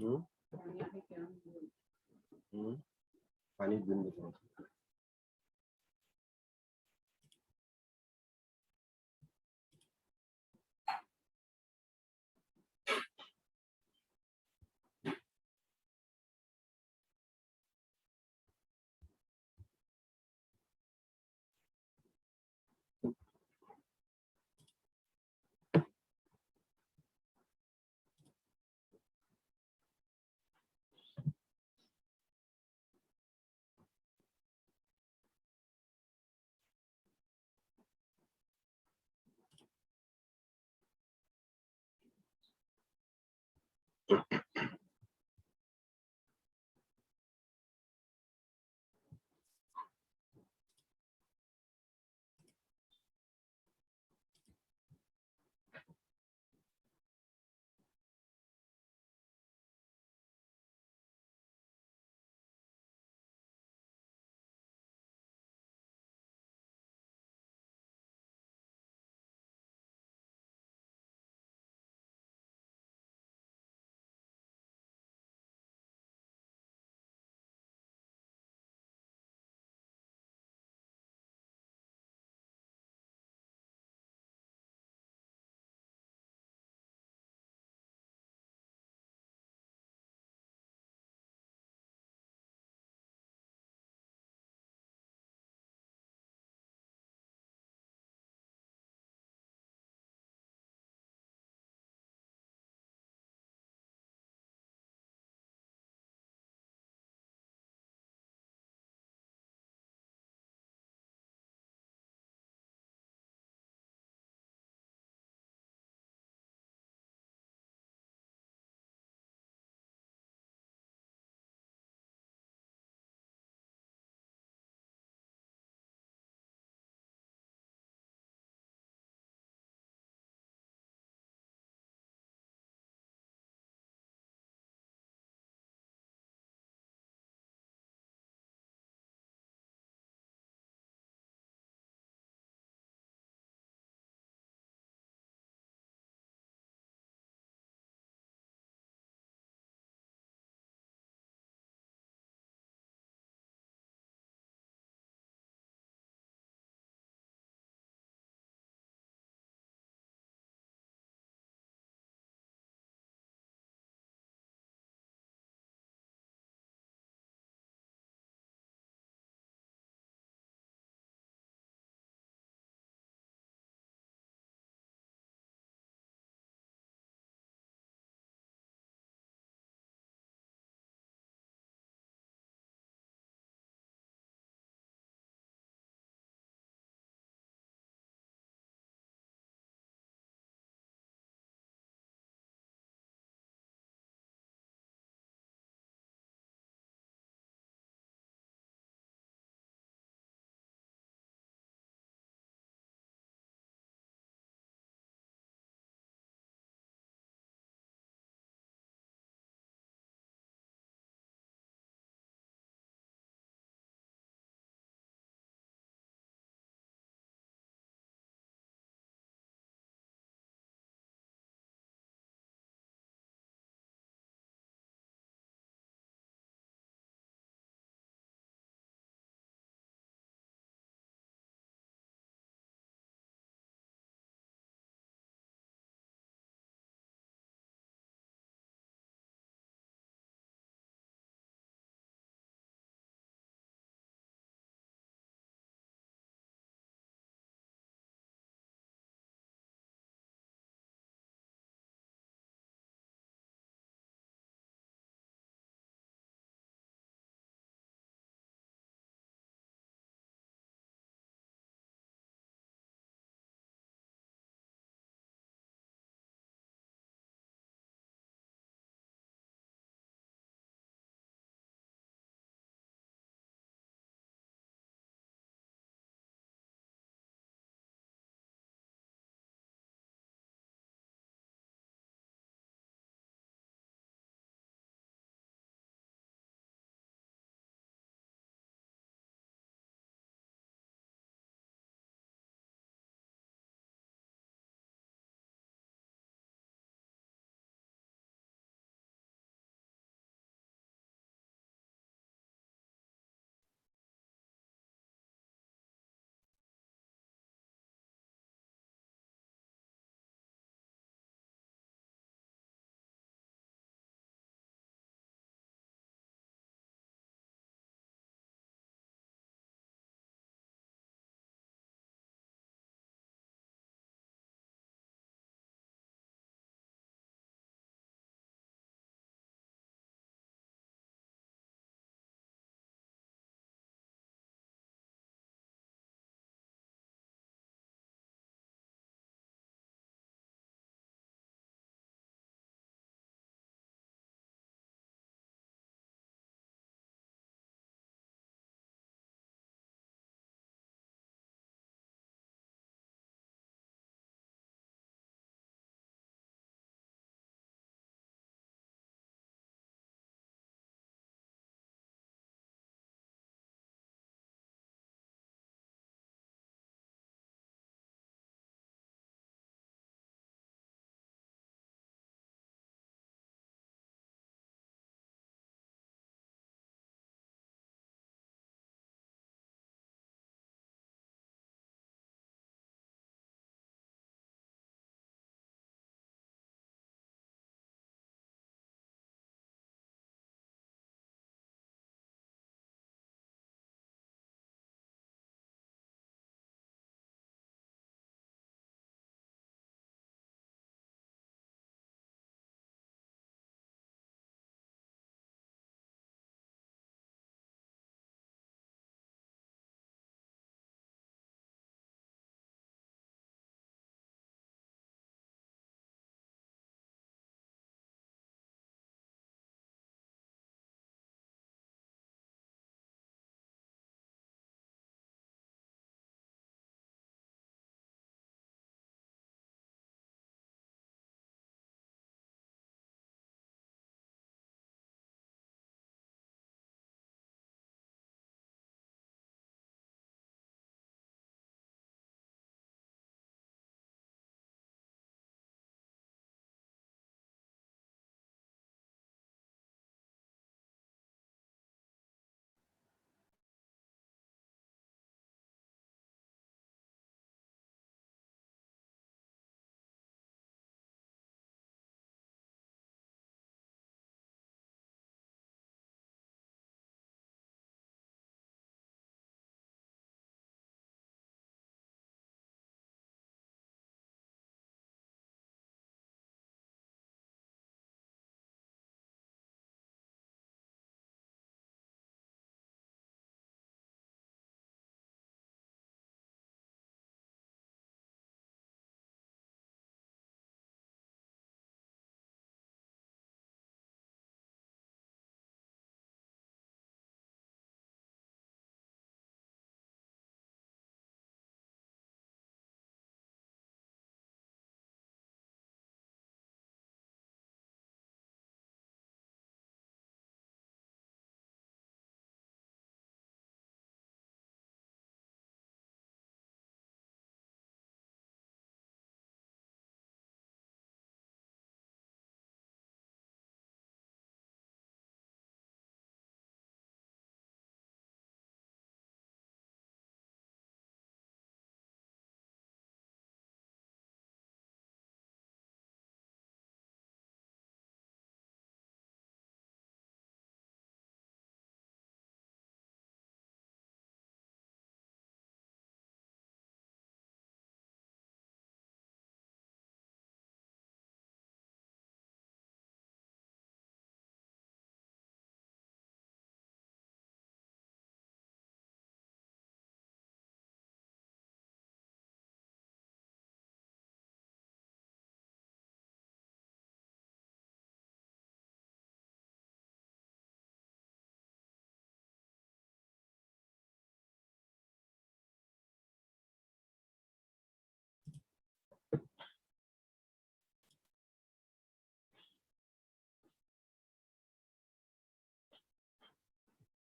हम्म, पानी बिन बताओ।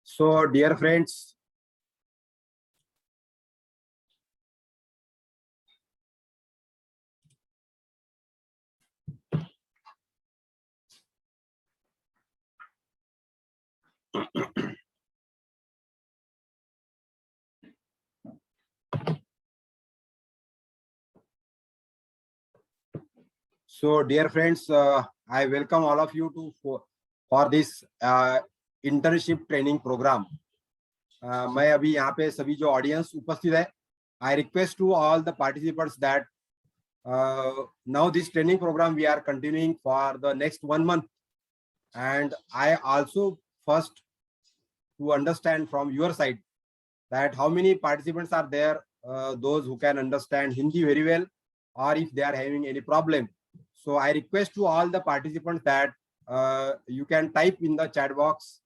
So, dear friends, I welcome all of you for this internship training program. मैं अभी यहाँ पे सभी जो ऑडियंस उपस्थित है, I request to all the participants that now this training program we are continuing for the next 1 month, and I also first to understand from your side that how many participants are there, those who can understand Hindi very well, or if they are having any problem. So I request to all the participants that you can type in the chat box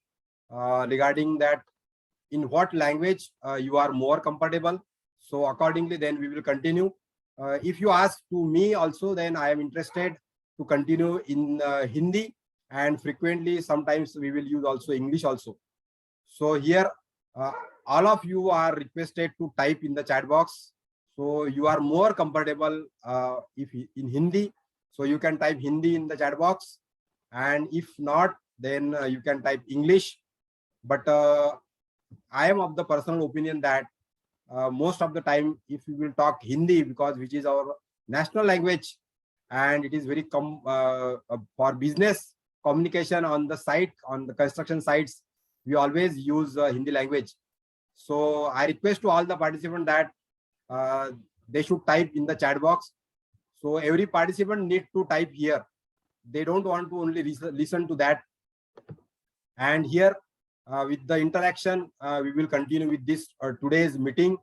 regarding that in what language you are more comfortable. So accordingly, then we will continue. If you ask to me also, then I am interested to continue in Hindi, and frequently sometimes we will use also English also. So here all of you are requested to type in the chat box. So you are more comfortable if in Hindi, so you can type Hindi in the chat box, and if not, then you can type English. But I am of the personal opinion that most of the time, if we will talk Hindi, because which is our national language, and it is very for business communication on the site, on the construction sites, we always use Hindi language. So I request to all the participants that they should type in the chat box. So every participant need to type here. They don't want to only listen to that. And here with the interaction, we will continue with this today's meeting.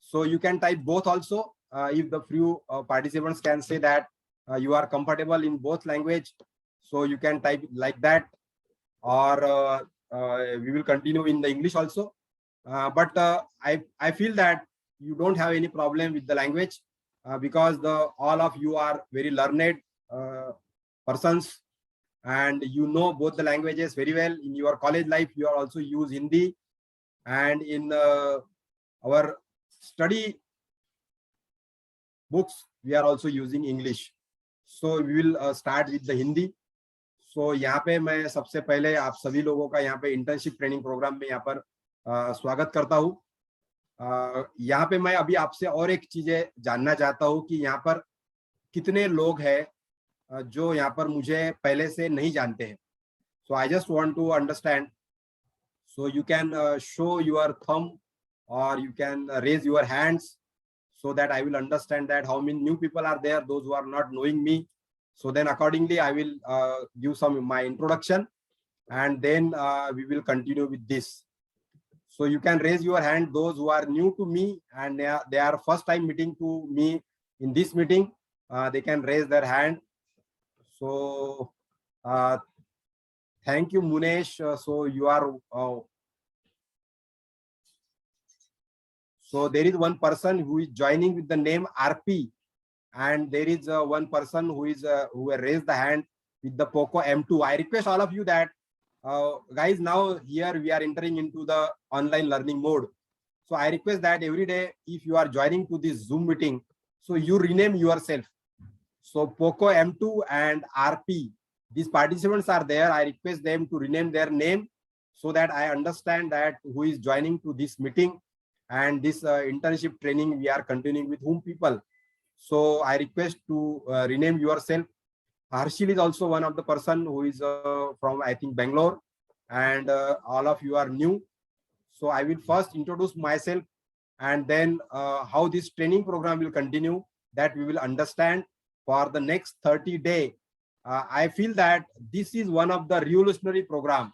So you can type both also. If the few participants can say that you are comfortable in both language, so you can type like that, or we will continue in the English also. But I feel that you don't have any problem with the language because all of you are very learned persons, and you know both the languages very well. In your college life, you are also use Hindi, and in our study books, we are also using English. So we will start with the Hindi. So यहाँ पे मैं सबसे पहले आप सभी लोगों का यहाँ पे इंटर्नशिप ट्रेनिंग प्रोग्राम में यहाँ पर स्वागत करता हूँ। यहाँ पे मैं अभी आपसे और एक चीजें जानना चाहता हूँ कि यहाँ पर कितने लोग हैं जो यहाँ पर मुझे पहले से नहीं जानते हैं। So I just want to understand. So you can show your thumb, or you can raise your hands, so that I will understand that how many new people are there, those who are not knowing me. So then accordingly, I will give some my introduction, and then we will continue with this. So you can raise your hand, those who are new to me and they are first time meeting to me in this meeting, they can raise their hand. So thank you, Munesh. So you are so there is one person who is joining with the name RP, and there is one person who is who raised the hand with the Poco M2. I request all of you that guys, now here we are entering into the online learning mode. So I request that every day, if you are joining to this Zoom meeting, so you rename yourself. So Poco M2 and RP, these participants are there. I request them to rename their name so that I understand that who is joining to this meeting and this internship training we are continuing with whom people. So I request to rename yourself. Harshil is also one of the person who is from, I think, Bangalore, and all of you are new. So I will first introduce myself, and then how this training program will continue, that we will understand for the next 30 days. I feel that this is one of the revolutionary program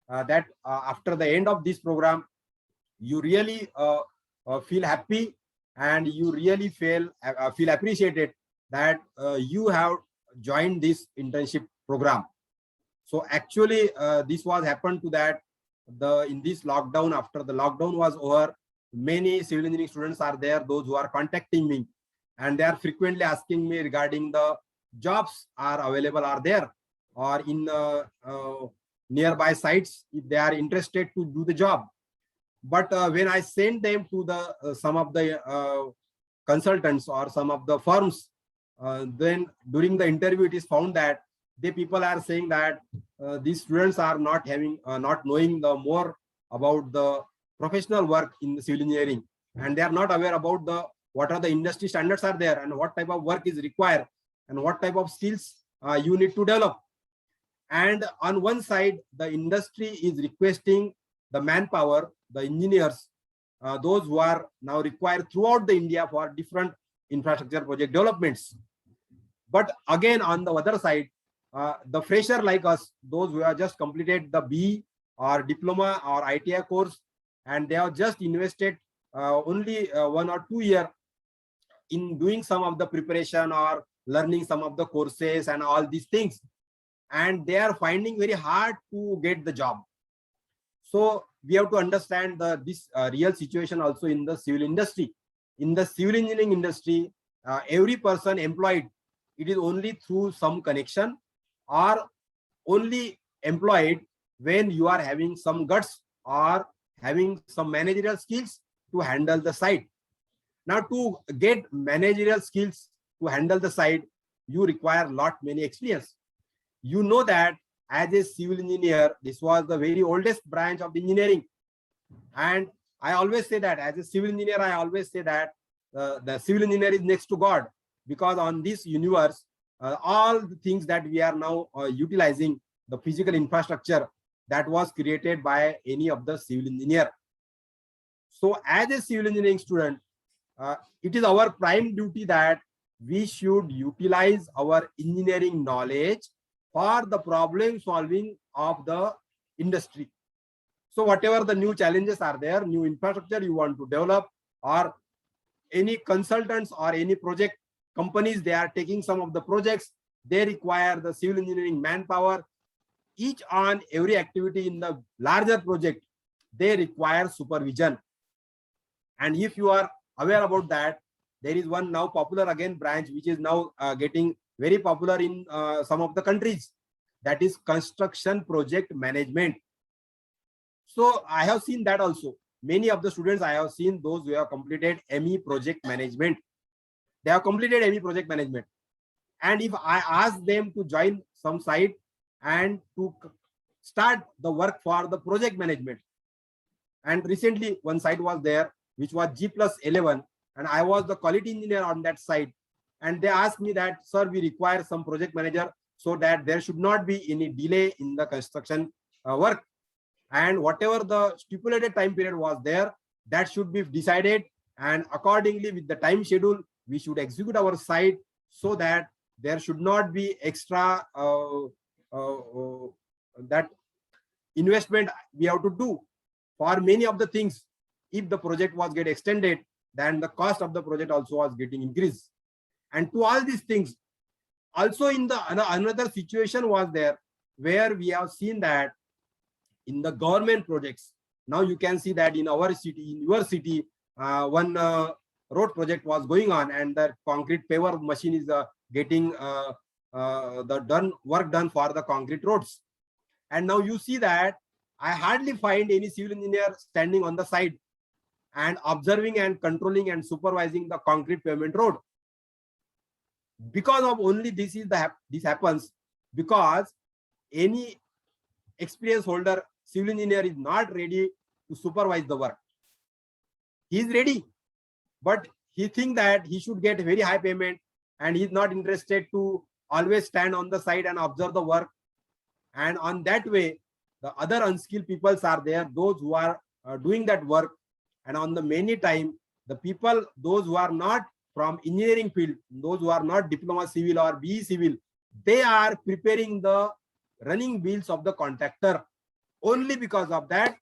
that after the end of this program, you really feel happy, and you really feel appreciated that you have joined this internship program. So actually this was happened to that in this lockdown. After the lockdown was over, many civil engineering students are there, those who are contacting me, and they are frequently asking me regarding the jobs are available, are there, or in nearby sites if they are interested to do the job. But when I send them to the some of the consultants or some of the firms, then during the interview it is found that the people are saying that these students are not having not knowing the more about the professional work in the civil engineering, and they are not aware about the what are the industry standards are there and what type of work is required and what type of skills you need to develop. And on one side, the industry is requesting the manpower, the engineers, those who are now required throughout the India for different infrastructure project developments. But again, on the other side, the fresher like us, those who have just completed the B or diploma or ITI course, and they have just invested only 1 or 2 years in doing some of the preparation or learning some of the courses and all these things, and they are finding very hard to get the job. So we have to understand this real situation also in the civil industry. In the civil engineering industry, every person employed, it is only through some connection or only employed when you are having some guts or having some managerial skills to handle the site. Now, to get managerial skills to handle the site, you require many experience. You know that as a civil engineer, this was the very oldest branch of the engineering. And I always say that as a civil engineer, I always say that the civil engineer is next to God, because on this universe, all the things that we are now utilizing, the physical infrastructure that was created by any of the civil engineer. So as a civil engineering student, it is our prime duty that we should utilize our engineering knowledge for the problem solving of the industry. So whatever the new challenges are there, new infrastructure you want to develop, or any consultants or any project companies, they are taking some of the projects, they require the civil engineering manpower. Each on every activity in the larger project, they require supervision. And if you are aware about that, there is one now popular again branch which is now getting very popular in some of the countries, that is construction project management. So I have seen that also. Many of the students I have seen, those who have completed ME project management, they have completed ME project management. And if I ask them to join some site and to start the work for the project management, and recently one site was there which was G+11, and I was the quality engineer on that site, and they asked me that, sir, we require some project manager so that there should not be any delay in the construction work, and whatever the stipulated time period was there, that should be decided, and accordingly with the time schedule we should execute our site, so that there should not be extra that investment we have to do for many of the things. If the project was get extended, then the cost of the project also was getting increased. And to all these things, also in the another situation was there where we have seen that in the government projects, now you can see that in our city, in your city, one road project was going on, and the concrete paver machine is getting the work done for the concrete roads. And now you see that I hardly find any civil engineer standing on the side and observing and controlling and supervising the concrete pavement road. Because of only this happens because any experience holder civil engineer is not ready to supervise the work. He is ready, but he thinks that he should get very high payment, and he is not interested to always stand on the side and observe the work. And on that way, the other unskilled peoples are there, those who are doing that work. And on the many time, the people, those who are not from engineering field, those who are not diploma civil or BE civil, they are preparing the running bills of the contractor. Only because of that,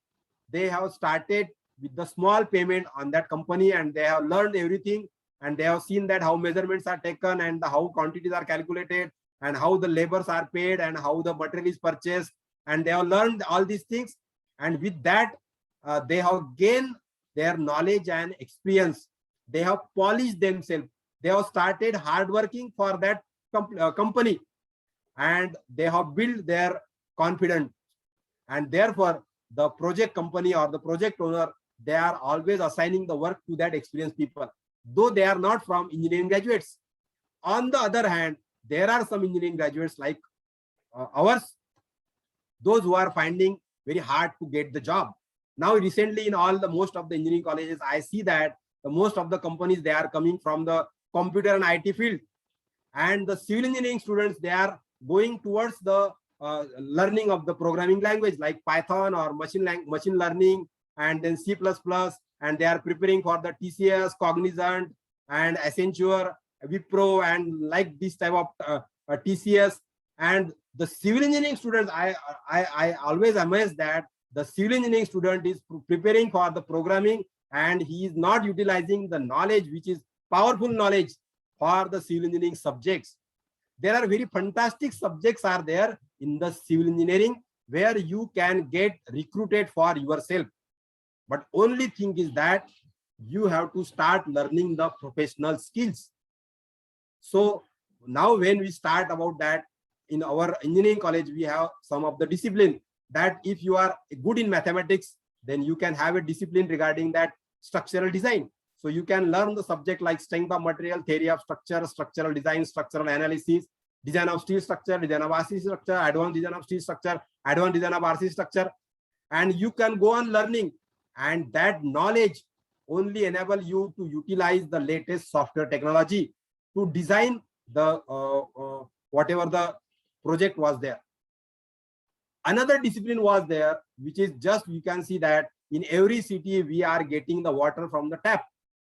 they have started with the small payment on that company, and they have learned everything, and they have seen that how measurements are taken and how quantities are calculated and how the labors are paid and how the material is purchased, and they have learned all these things. And with that, they have gained their knowledge and experience. They have polished themselves. They have started hard working for that company, and they have built their confidence. and therefore the project company or the project owner, they are always assigning the work to that experienced people, though they are not from engineering graduates. On the other hand, there are some engineering graduates like ours, those who are finding very hard to get the job. Now recently in all the most of the engineering colleges, I see that the most of the companies, they are coming from the computer and IT field, and the civil engineering students, they are going towards the learning of the programming language like Python or machine learning, and then C++, and they are preparing for the TCS, Cognizant, and Accenture, Wipro, and like this type of TCS. And the civil engineering students, I always amazed that the civil engineering student is preparing for the programming, and he is not utilizing the knowledge, which is powerful knowledge, for the civil engineering subjects. There are very fantastic subjects are there in the civil engineering where you can get recruited for yourself. But only thing is that you have to start learning the professional skills. So now when we start about that, in our engineering college, we have some of the discipline that if you are good in mathematics, then you can have a discipline regarding that structural design. So you can learn the subject like strength of material, theory of structure, structural design, structural analysis, design of steel structure, design of RC structure, advanced design of steel structure, advanced design of RC structure. And you can go on learning, and that knowledge only enable you to utilize the latest software technology to design the whatever the project was there. Another discipline was there, which is just, you can see that in every city we are getting the water from the tap.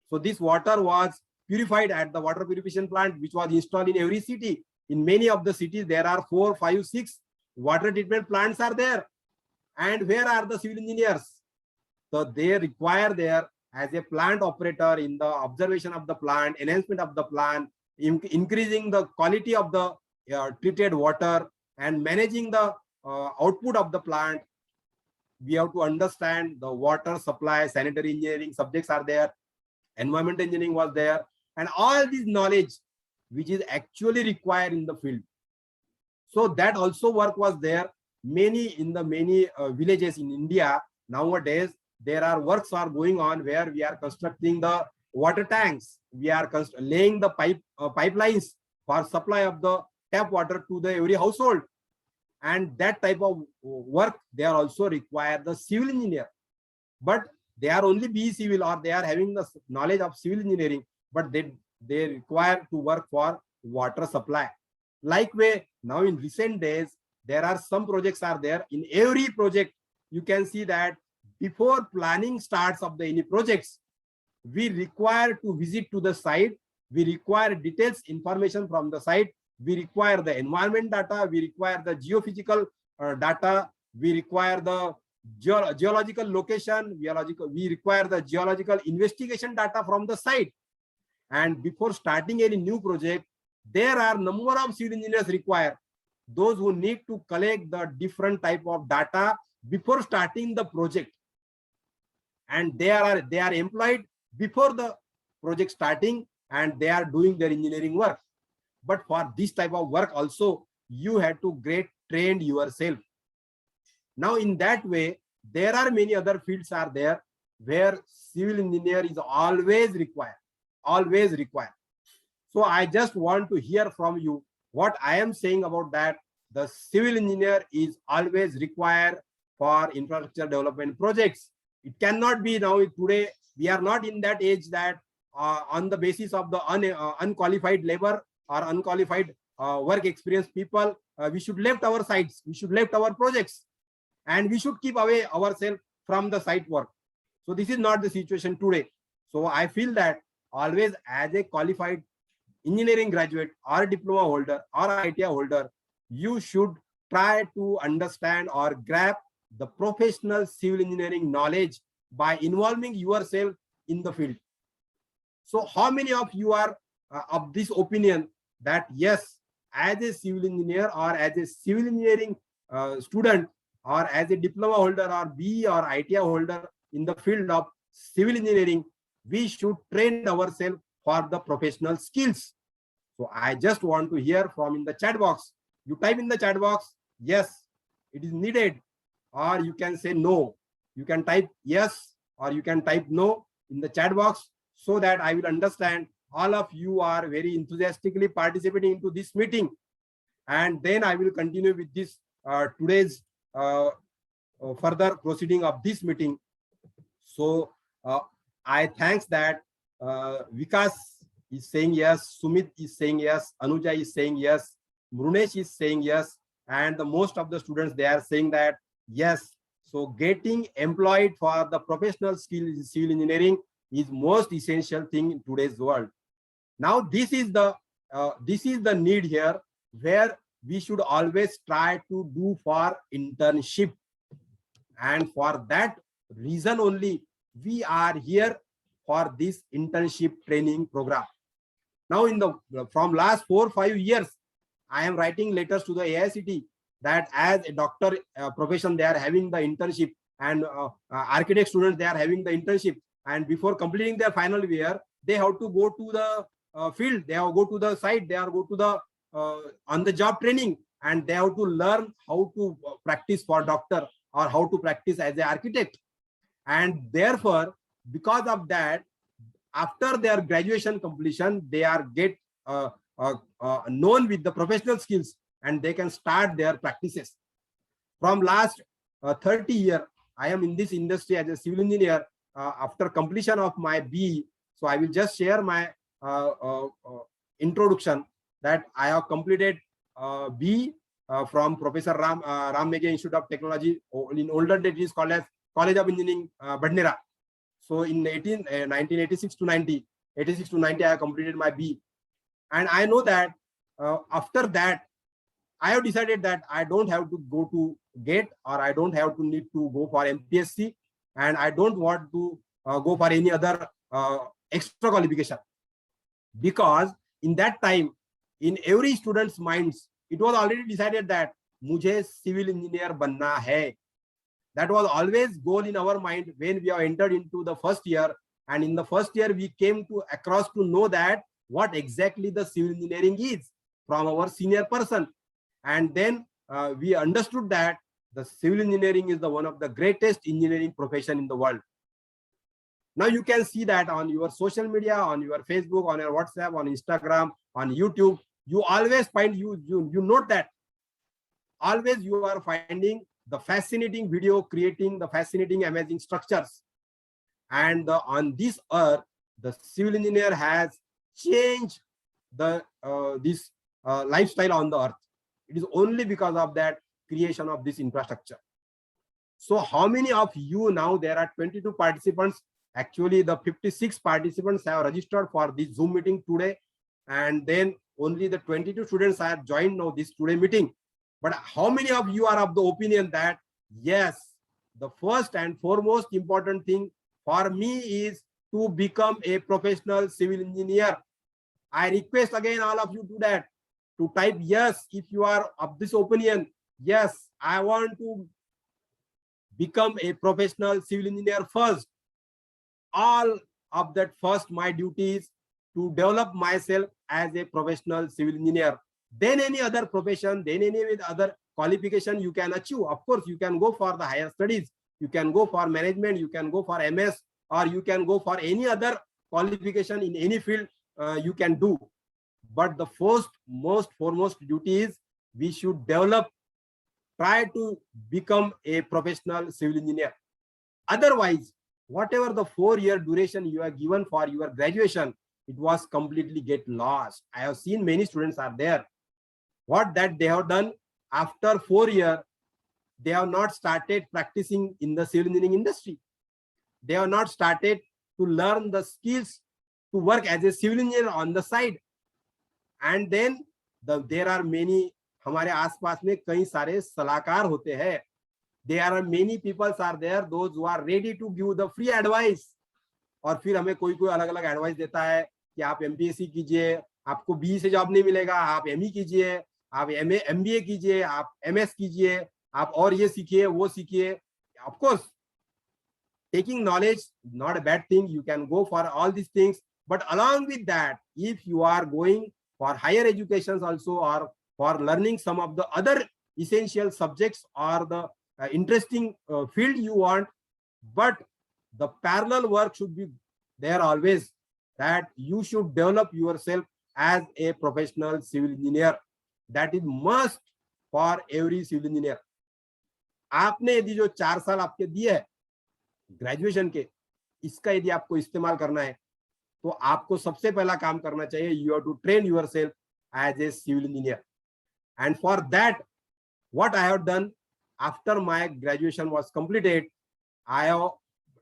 So this water was purified at the water purification plant, which was installed in every city. In many of the cities, there are 4, 5, 6 water treatment plants are there. And where are the civil engineers? So they require there as a plant operator in the observation of the plant, enhancement of the plant, increasing the quality of the treated water, and managing the output of the plant. We have to understand the water supply, sanitary engineering subjects are there, environment engineering was there, and all this knowledge which is actually required in the field. So that also work was there. In many villages in India nowadays, there are works are going on where we are constructing the water tanks. We are laying the pipelines for supply of the tap water to the every household. And that type of work, they are also require the civil engineer. But they are only BE civil, or they are having the knowledge of civil engineering, but they require to work for water supply. Likewise, now in recent days, there are some projects are there. In every project, you can see that before planning starts of any projects, we require to visit to the site. We require details information from the site. We require the environment data. We require the geophysical data. We require the geological location. We require the geological investigation data from the site. And before starting any new project, there are number of civil engineers required, those who need to collect the different type of data before starting the project. And they are employed before the project starting, and they are doing their engineering work. But for this type of work also, you have to get trained yourself. Now in that way, there are many other fields are there where civil engineer is always required. So I just want to hear from you what I am saying about that. The civil engineer is always required for infrastructure development projects. It cannot be now. Today we are not in that age that on the basis of the unqualified labor or unqualified work experience people, we should left our sites, we should left our projects, and we should keep away ourselves from the site work. So this is not the situation today. So I feel that always as a qualified engineering graduate or diploma holder or ITI holder, you should try to understand or grab the professional civil engineering knowledge by involving yourself in the field. So how many of you are of this opinion that yes, as a civil engineer or as a civil engineering student or as a diploma holder or BE or ITI holder in the field of civil engineering, we should train ourselves for the professional skills? So I just want to hear from in the chat box. You type in the chat box, yes, it is needed, or you can say no. You can type yes or you can type no in the chat box, so that I will understand all of you are very enthusiastically participating into this meeting. And then I will continue with this today's further proceeding of this meeting. So I thanks that Vikas is saying yes, Sumit is saying yes, Anuja is saying yes, Mrunesh is saying yes, and the most of the students, they are saying that yes. So getting employed for the professional skill in civil engineering is most essential thing in today's world. Now this is the need here, where we should always try to do for internship, and for that reason only we are here for this internship training program. Now from last 4 or 5 years, I am writing letters to the AICTE that as a doctor profession, they are having the internship, and architect students, they are having the internship, and before completing their final year, they have to go to the field, they have to go to the site, they have to go to the on the job training, and they have to learn how to practice for doctor or how to practice as an architect. And therefore, because of that, after their graduation completion, they are get known with the professional skills, and they can start their practices. From last 30 years, I am in this industry as a civil engineer. After completion of my BE, so I will just share my introduction, that I have completed BE from Professor Ram Meghe Institute of Technology. In older days, it is called as College of Engineering, Badnera. So in 1986 to 90, I have completed my BE. And I know that after that, I have decided that I don't have to go to GATE, or I don't have to need to go for MPSC, and I don't want to go for any other extra qualification. Because in that time, in every student's minds, it was already decided that mujhe civil engineer banna hai. That was always goal in our mind when we have entered into the first year. And in the first year, we came across to know that what exactly the civil engineering is from our senior person. And then we understood that the civil engineering is one of the greatest engineering profession in the world. Now you can see that on your social media, on your Facebook, on your WhatsApp, on Instagram, on YouTube, you always find, you note that always you are finding the fascinating video, creating the fascinating, amazing structures. And on this earth, the civil engineer has changed the this lifestyle on the earth. It is only because of that creation of this infrastructure. So how many of you now, there are 22 participants. Actually, the 56 participants have registered for this Zoom meeting today. And then only the 22 students have joined now this today meeting. But how many of you are of the opinion that, yes, the first and foremost important thing for me is to become a professional civil engineer? I request again all of you to that, to type yes if you are of this opinion. Yes, I want to become a professional civil engineer first. All of that first, my duty is to develop myself as a professional civil engineer. Then any other profession, then any other qualification you can achieve. Of course, you can go for the higher studies, you can go for management, you can go for MS, or you can go for any other qualification in any field you can do. But the foremost duty is we should try to become a professional civil engineer. Otherwise, whatever the 4-year duration you are given for your graduation, it was completely get lost. I have seen many students are there. What that they have done after 4 years, they have not started practicing in the civil engineering industry. They have not started to learn the skills to work as a civil engineer on the side. And then there are many, हमारे आसपास में कई सारे सलाहकार होते हैं. There are many people are there, those who are ready to give the free advice. और फिर हमें कोई अलग अलग एडवाइस देता है कि आप एमपीएससी कीजिए, आपको बी से जॉब नहीं मिलेगा, आप एमई कीजिए, आप एमबीए कीजिए, आप एमएस कीजिए, आप और ये सीखिए, वो सीखिए. Of course, taking knowledge not a bad thing. You can go for all these things, but along with that, if you are going for higher educations also, or for learning some of the other essential subjects or the interesting field you want, but the parallel work should be there always, that you should develop yourself as a professional civil engineer. That is must for every civil engineer. आपने यदि जो 4 साल आपके दिए है graduation के, इसका यदि आपको इस्तेमाल करना है, तो आपको सबसे पहला काम करना चाहिए, you have to train yourself as a civil engineer. And for that what I have done after my graduation was completed, I have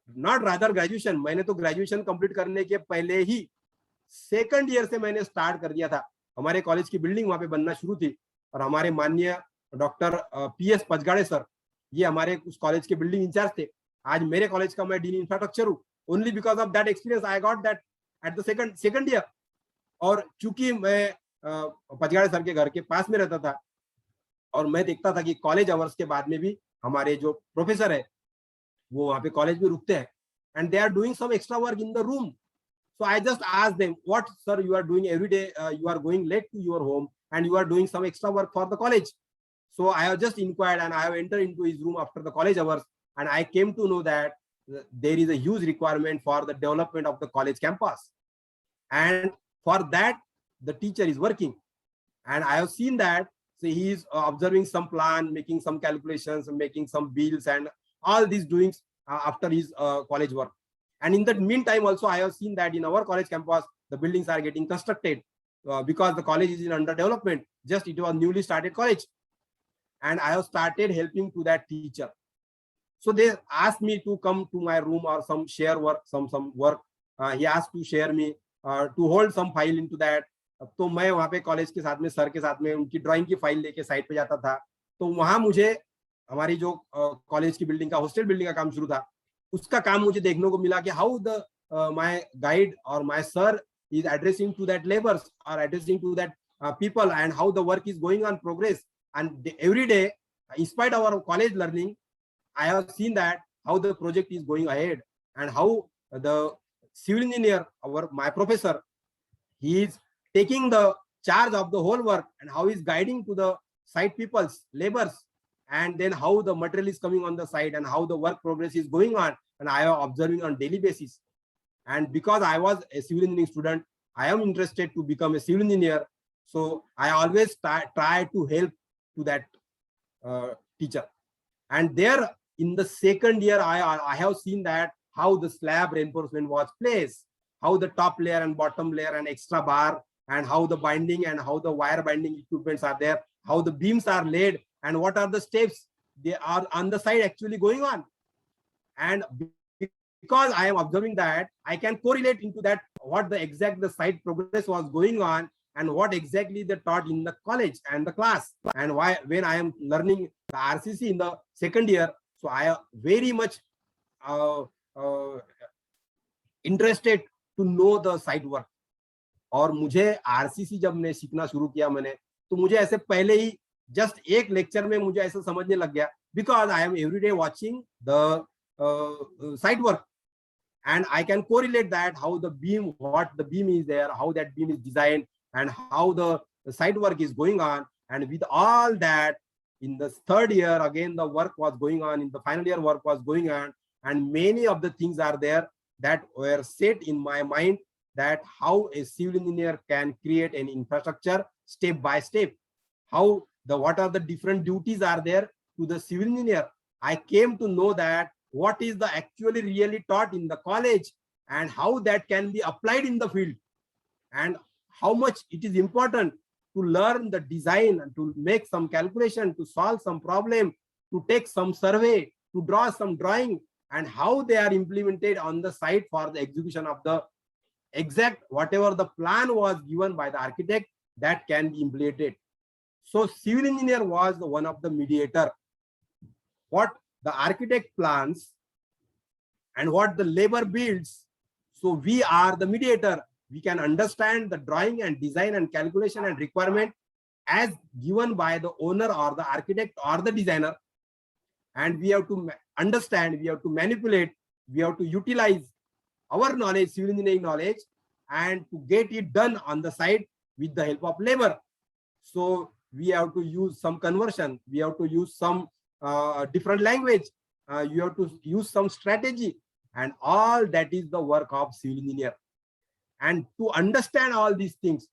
not rather graduation, मैंने तो ग्रेजुएशन कंप्लीट करने के पहले ही सेकंड ईयर से मैंने स्टार्ट कर दिया था. हमारे कॉलेज की बिल्डिंग वहां पे बनना शुरू थी, और हमारे माननीय डॉक्टर PS पचगाड़े सर, ये हमारे उस कॉलेज के बिल्डिंग इंचार्ज थे. आज मेरे कॉलेज का मैं डीन इंफ्रास्ट्रक्चर हूँ. Only because of that experience I got that at the second year. और चूंकि मैं पचगाड़े सर के घर के पास में रहता था, और मैं देखता था कि कॉलेज आवर्स के बाद में भी हमारे जो प्रोफेसर है वो वहां पे कॉलेज में रुकते हैं, and they are doing some extra work in the room. So I just asked them, what sir you are doing every day? You are going late to your home and you are doing some extra work for the college. So I have just inquired and I have entered into his room after the college hours, and I came to know that there is a huge requirement for the development of the college campus, and for that the teacher is working. And I have seen that, so he is observing some plan, making some calculations, making some bills, and all these doings after his college work. And in the meantime also I have seen that in our college campus the buildings are getting constructed because the college is in under development. Just it was newly started college, and I have started helping to that teacher. So they asked me to come to my room or some share work, some work. He asked to share me to hold some file into that. तो मैं वहाँ पे college के साथ में sir के साथ में उनकी ड्राइंग की फाइल लेके साइड पे जाता था. तो वहाँ मुझे हमारी जो कॉलेज की बिल्डिंग का हॉस्टल बिल्डिंग का काम शुरू था, उसका काम मुझे देखने को मिला कि हाउ द माय गाइड और my sir is addressing to that labours और addressing to that people, and how the work is going on progress. And every day, in spite of our college learning, I have seen that how the project is going ahead, and how the civil engineer, my professor, he is taking the charge of the whole work, and how he is guiding to the site people's labors, and then how the material is coming on the site and how the work progress is going on, and I am observing on daily basis. And because I was a civil engineering student, I am interested to become a civil engineer. So I always try to help to that teacher. And there in the second year, I have seen that how the slab reinforcement was placed, how the top layer and bottom layer and extra bar, and how the binding and how the wire binding equipments are there, how the beams are laid, and what are the steps they are on the side actually going on. And because I am observing that, I can correlate into that what the exact the site progress was going on, and what exactly they taught in the college and the class, and why when I am learning the RCC in the second year. So I am very much interested to know the site work. और मुझे RCC जब मैं सीखना शुरू किया मैंने, तो मुझे ऐसे पहले ही जस्ट एक लेक्चर में मुझे ऐसा समझने लग गया, because I am every day watching the site work, and I can correlate that how the beam, what the beam is there, how that beam is designed, and how the site work is going on. And with all that, in the third year again the work was going on, in the final year work was going on, and many of the things are there that were set in my mind, that how a civil engineer can create an infrastructure step by step, how the what are the different duties are there to the civil engineer. I came to know that what is the actually really taught in the college, and how that can be applied in the field, and how much it is important to learn the design and to make some calculation, to solve some problem, to take some survey, to draw some drawing, and how they are implemented on the site for the execution of the exact whatever the plan was given by the architect, that can be implemented. So civil engineer was one of the mediator. What the architect plans and what the labor builds, so we are the mediator. We can understand the drawing and design and calculation and requirement as given by the owner or the architect or the designer, and we have to understand, we have to manipulate, we have to utilize our knowledge, civil engineering knowledge, and to get it done on the site with the help of labor. So we have to use some conversion, we have to use some different language. You have to use some strategy, and all that is the work of civil engineer. And to understand all these things,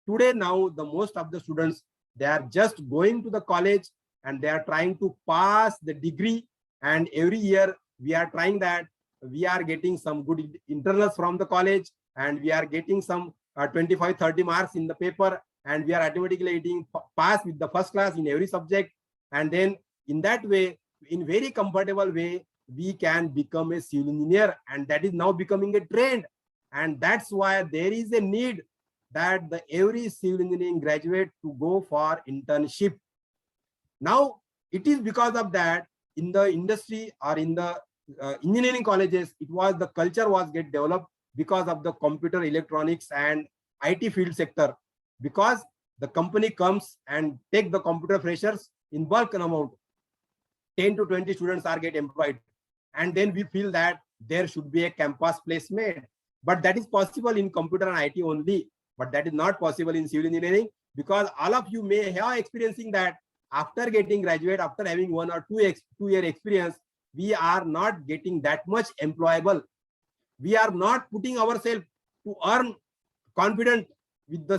today now the most of the students, they are just going to the college and they are trying to pass the degree, and every year we are trying that we are getting some good internals from the college, and we are getting some 25-30 marks in the paper, and we are automatically getting pass with the first class in every subject. And then in that way, in very comfortable way, we can become a civil engineer, and that is now becoming a trend. And that's why there is a need that every civil engineering graduate to go for internship. Now it is because of that in the industry or in the engineering colleges, it was the culture was get developed because of the computer, electronics and IT field sector, because the company comes and take the computer freshers in bulk amount. 10 to 20 students are get employed, and then we feel that there should be a campus placement. But that is possible in computer and IT only, but that is not possible in civil engineering, because all of you may have experiencing that after getting graduate, after having 1 or 2 year experience, we are not getting that much employable. We are not putting ourselves to earn confident with the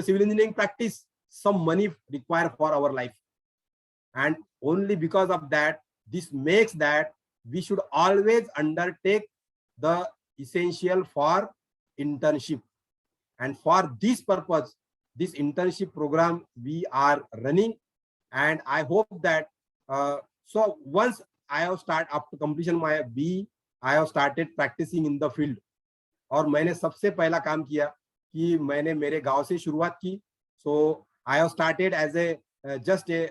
civil engineering practice, some money required for our life. And only because of that, this makes that we should always undertake the essential for internship. And for this purpose, this internship program we are running, and I hope that so once I have started, after completion my BE, I have started practicing in the field. और मैंने सबसे पहला काम किया कि मैंने मेरे गांव से शुरुआत की. So I have started as a just a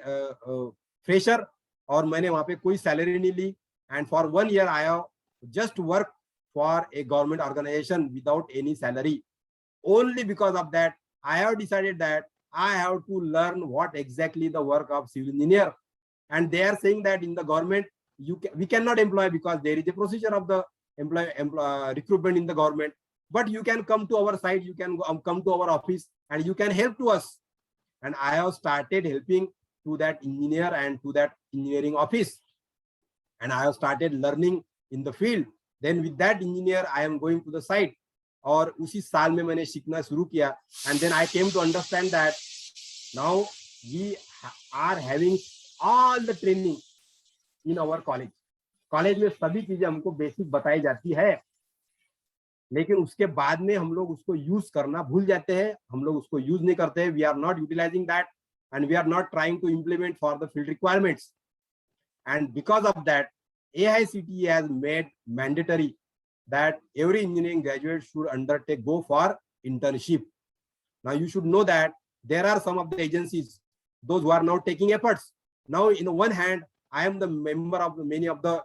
fresher, और मैंने वहाँ पे कोई सैलरी नहीं ली. And for 1 year I have just worked for a government organization without any salary. Only because of that, I have decided that I have to learn what exactly the work of civil engineer. And they are saying that in the government, we cannot employ because there is a procedure of the recruitment in the government. But you can come to our site, you can come to our office, and you can help to us. And I have started helping to that engineer and to that engineering office. And I have started learning in the field. Then with that engineer, I am going to the site. और उसी साल में मैंने सीखना शुरू किया. And then I came to understand that now we are having all the training in our college. College में सभी चीजें हमको बेसिक बताई जाती है, लेकिन उसके बाद में हम लोग उसको यूज करना भूल जाते हैं. हम लोग उसको यूज नहीं करते हैं. We are not utilising that, and we are not trying to implement for the field requirements. And because of that, AICTE has made mandatory that every engineering graduate should go for internship. Now you should know that there are some of the agencies, those who are now taking efforts. Now in one hand, I am the member of many of the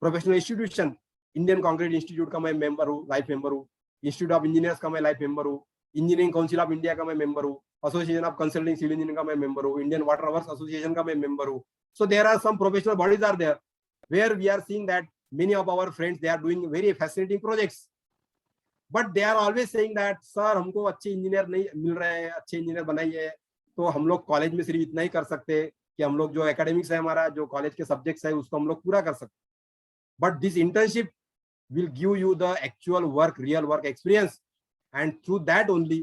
professional institutions. Indian Concrete Institute का मैं member हूँ, life member हूँ. Institute of Engineers का मैं life member हूँ. Engineering Council of India का मैं member हूँ. Association of Consulting Civil Engineering का मैं member हूँ. Indian Water Works Association का मैं member हूँ. So there are some professional bodies are there where we are seeing that many of our friends, they are doing very fascinating projects, but they are always saying that sir हमको अच्छे engineer नहीं मिल रहे हैं, अच्छे engineer बनाइए. तो हम लोग कॉलेज में सिर्फ इतना ही कर सकते हैं कि हम लोग जो एकेडमिक्स है, हमारा जो कॉलेज के सब्जेक्ट्स है, उसको हम लोग पूरा कर सकते. But this internship will give you the actual work, real work experience, and through that only.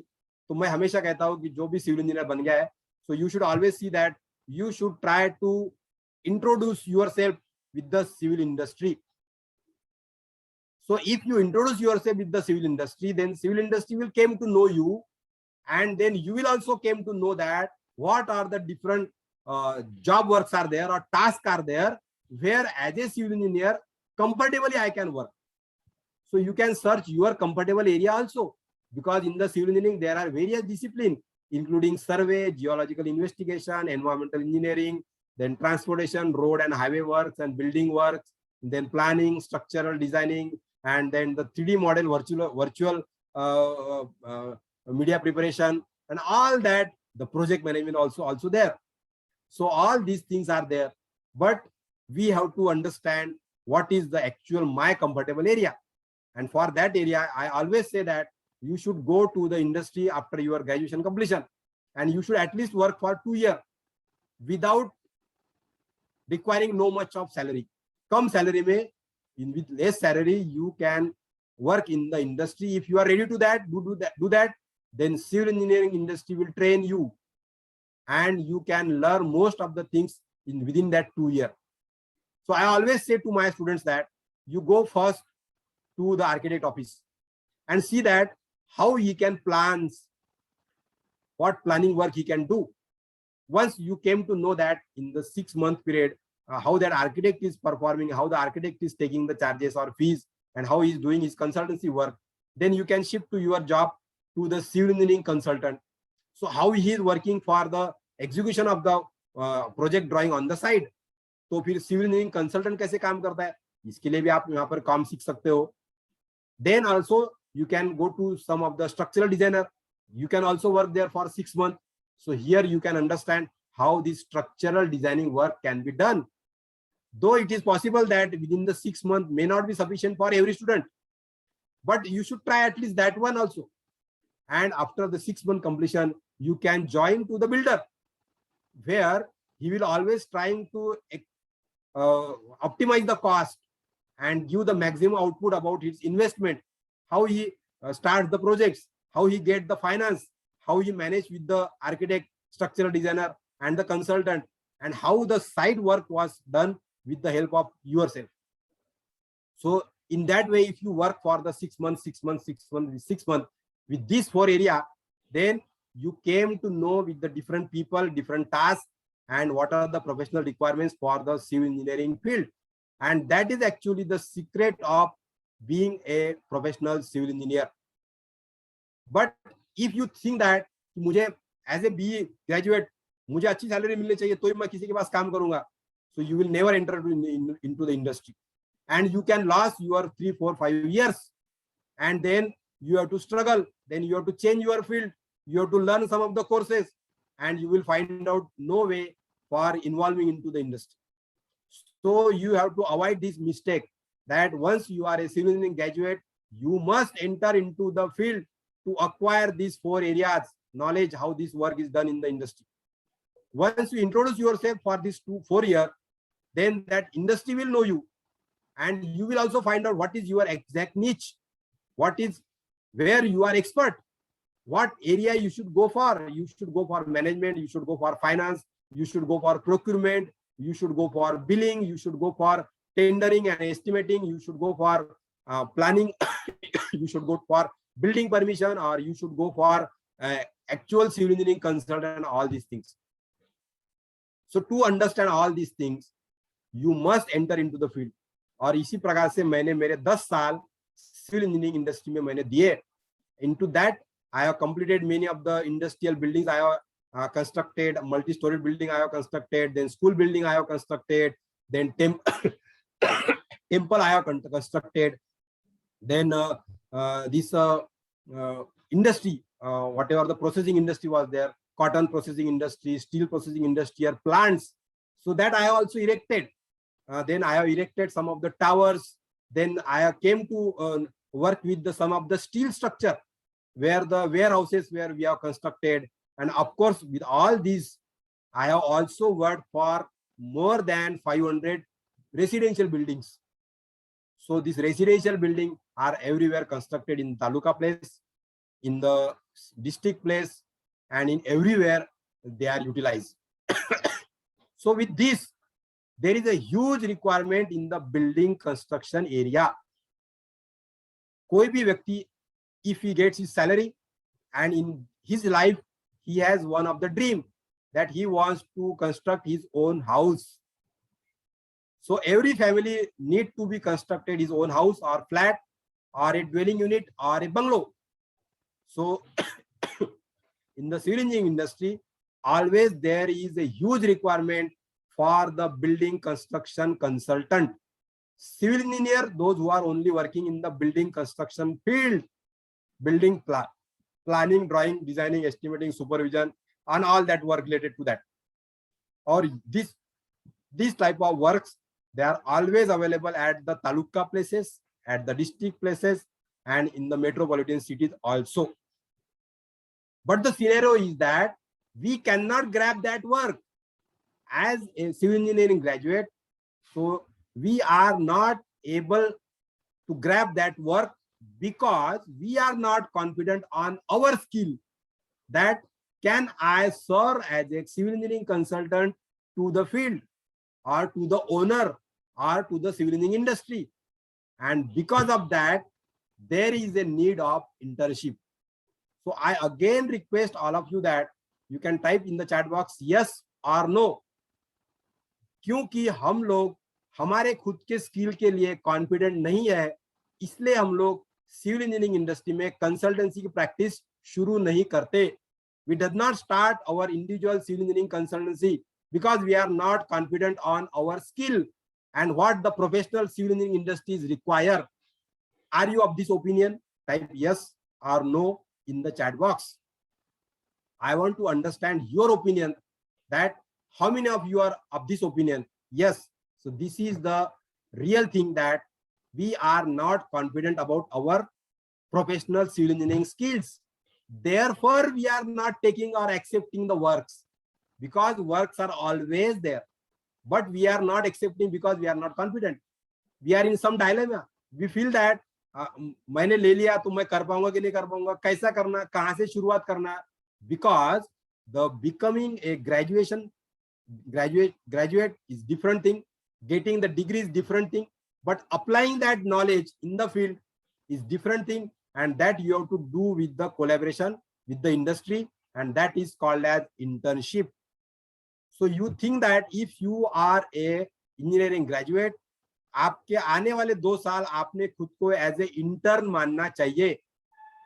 तो मैं हमेशा कहता हूँ कि जो भी सिविल इंजीनियर बन गया है, so you should always see that you should try to introduce yourself with the civil industry. So if you introduce yourself with the civil industry, then civil industry will come to know you, and then you will also come to know that what are the different job works are there or tasks are there where as a civil engineer comfortably I can work. So you can search your comfortable area also, because in the civil engineering there are various disciplines including survey, geological investigation, environmental engineering, then transportation, road and highway works and building works, then planning, structural designing, and then the 3D model, virtual media preparation, and all that, the project management also there. So all these things are there, but we have to understand what is the actual my comfortable area. And for that area, I always say that you should go to the industry after your graduation completion, and you should at least work for 2 years without requiring no much of salary. Come salary में, with less salary, you can work in the industry. If you are ready to do that, then civil engineering industry will train you, and you can learn most of the things within that 2 years. So I always say to my students that you go first to the architect office and see that how he can plan, what planning work he can do. Once you came to know that in the 6-month period, how that architect is performing, how the architect is taking the charges or fees, and how he is doing his consultancy work, then you can shift to your job to the civil engineering consultant. So how he is working for the execution of the project drawing on the side. तो फिर civil engineering consultant कैसे काम करता है, इसके लिए भी आप यहाँ पर काम सीख सकते हो. Then also you can go to some of the structural designer. You can also work there for 6 months. So here you can understand how this structural designing work can be done. Though it is possible that within the 6 months may not be sufficient for every student, but you should try at least that one also. And after the 6-month completion, you can join to the builder, where he will always trying to optimize the cost and give the maximum output about his investment, how he starts the projects, how he get the finance, how he manage with the architect, structural designer, and the consultant, and how the site work was done with the help of yourself. So in that way, if you work for the 6 months with these 4 areas, then you came to know with the different people, different tasks, and what are the professional requirements for the civil engineering field. And that is actually the secret of being a professional civil engineer. But if you think that मुझे as a BE graduate मुझे अच्छी salary मिलनी चाहिए तो ही मैं किसी के पास काम करूंगा, so you will never enter into the industry, and you can lose your 3, 4, 5 years, and then you have to struggle, then you have to change your field, you have to learn some of the courses, and you will find out no way for involving into the industry. So you have to avoid this mistake that once you are a civil engineering graduate, you must enter into the field to acquire these 4 areas knowledge, how this work is done in the industry. Once you introduce yourself for this 4 years, then that industry will know you, and you will also find out what is your exact niche, what is where you are expert, what area you should go for. You should go for management, you should go for finance, you should go for procurement, you should go for billing, you should go for tendering and estimating, you should go for planning, you should go for building permission, or you should go for actual civil engineering consultant, all these things. So to understand all these things, you must enter into the field. और इसी प्रकार से मैंने मेरे 10 साल civil engineering industry में मैंने दिए. Into that, I have completed many of the industrial buildings. I have constructed multi-story building. I have constructed, then school building I have constructed, then temple I have constructed, then this industry, whatever the processing industry was there, cotton processing industry, steel processing industry, or plants. So that I have also erected. Then I have erected some of the towers. Then I have came to work with some of the steel structure, where the warehouses where we have constructed. And of course, with all these, I have also worked for more than 500 residential buildings. So these residential buildings are everywhere constructed in Taluka place, in the district place, and in everywhere they are utilized. So with this, there is a huge requirement in the building construction area. कोई भी व्यक्ति, if he gets his salary, and in his life he has one of the dream that he wants to construct his own house. So every family need to be constructed his own house or flat or a dwelling unit or a bungalow. So in the civil engineering industry, always there is a huge requirement for the building construction consultant. Civil engineer, those who are only working in the building construction field, building planning, drawing, designing, estimating, supervision, and all that work related to that. Or this type of works, they are always available at the taluka places, at the district places, and in the metropolitan cities also. But the scenario is that we cannot grab that work. as a civil engineering graduate, so we are not able to grab that work because we are not confident on our skill, that can I serve as a civil engineering consultant to the field or to the owner or to the civil engineering industry. And because of that, there is a need of internship. So I again request all of you that you can type in the chat box yes or no, क्योंकि हम लोग हमारे खुद के skill के लिए confident नहीं है, इसलिए हम लोग सिविल इंजीनियरिंग इंडस्ट्री में कंसल्टेंसी की प्रैक्टिस शुरू नहीं करते. We did not start our individual civil engineering consultancy because we are not confident on our skill and what the professional civil engineering industries require. Are you of this opinion? Type yes or no in the chat box. I want to understand your opinion, that how many of you are of this opinion? Yes. So this is the real thing, that we are not confident about our professional civil engineering skills. Therefore, we are not taking or accepting the works, because works are always there. But we are not accepting because we are not confident. We are in some dilemma. We feel that मैंने ले लिया तो मैं कर पाऊंगा कि नहीं कर पाऊंगा, कैसा करना, कहाँ से शुरुआत करना. Because the becoming a graduate is different thing, getting the degree is different thing, but applying that knowledge in the field is different thing, and that you have to do with the collaboration with the industry, and that is called as internship. So you think that if you are a engineering graduate, आपके आने वाले 2 साल आपने खुद को as a intern मानना चाहिए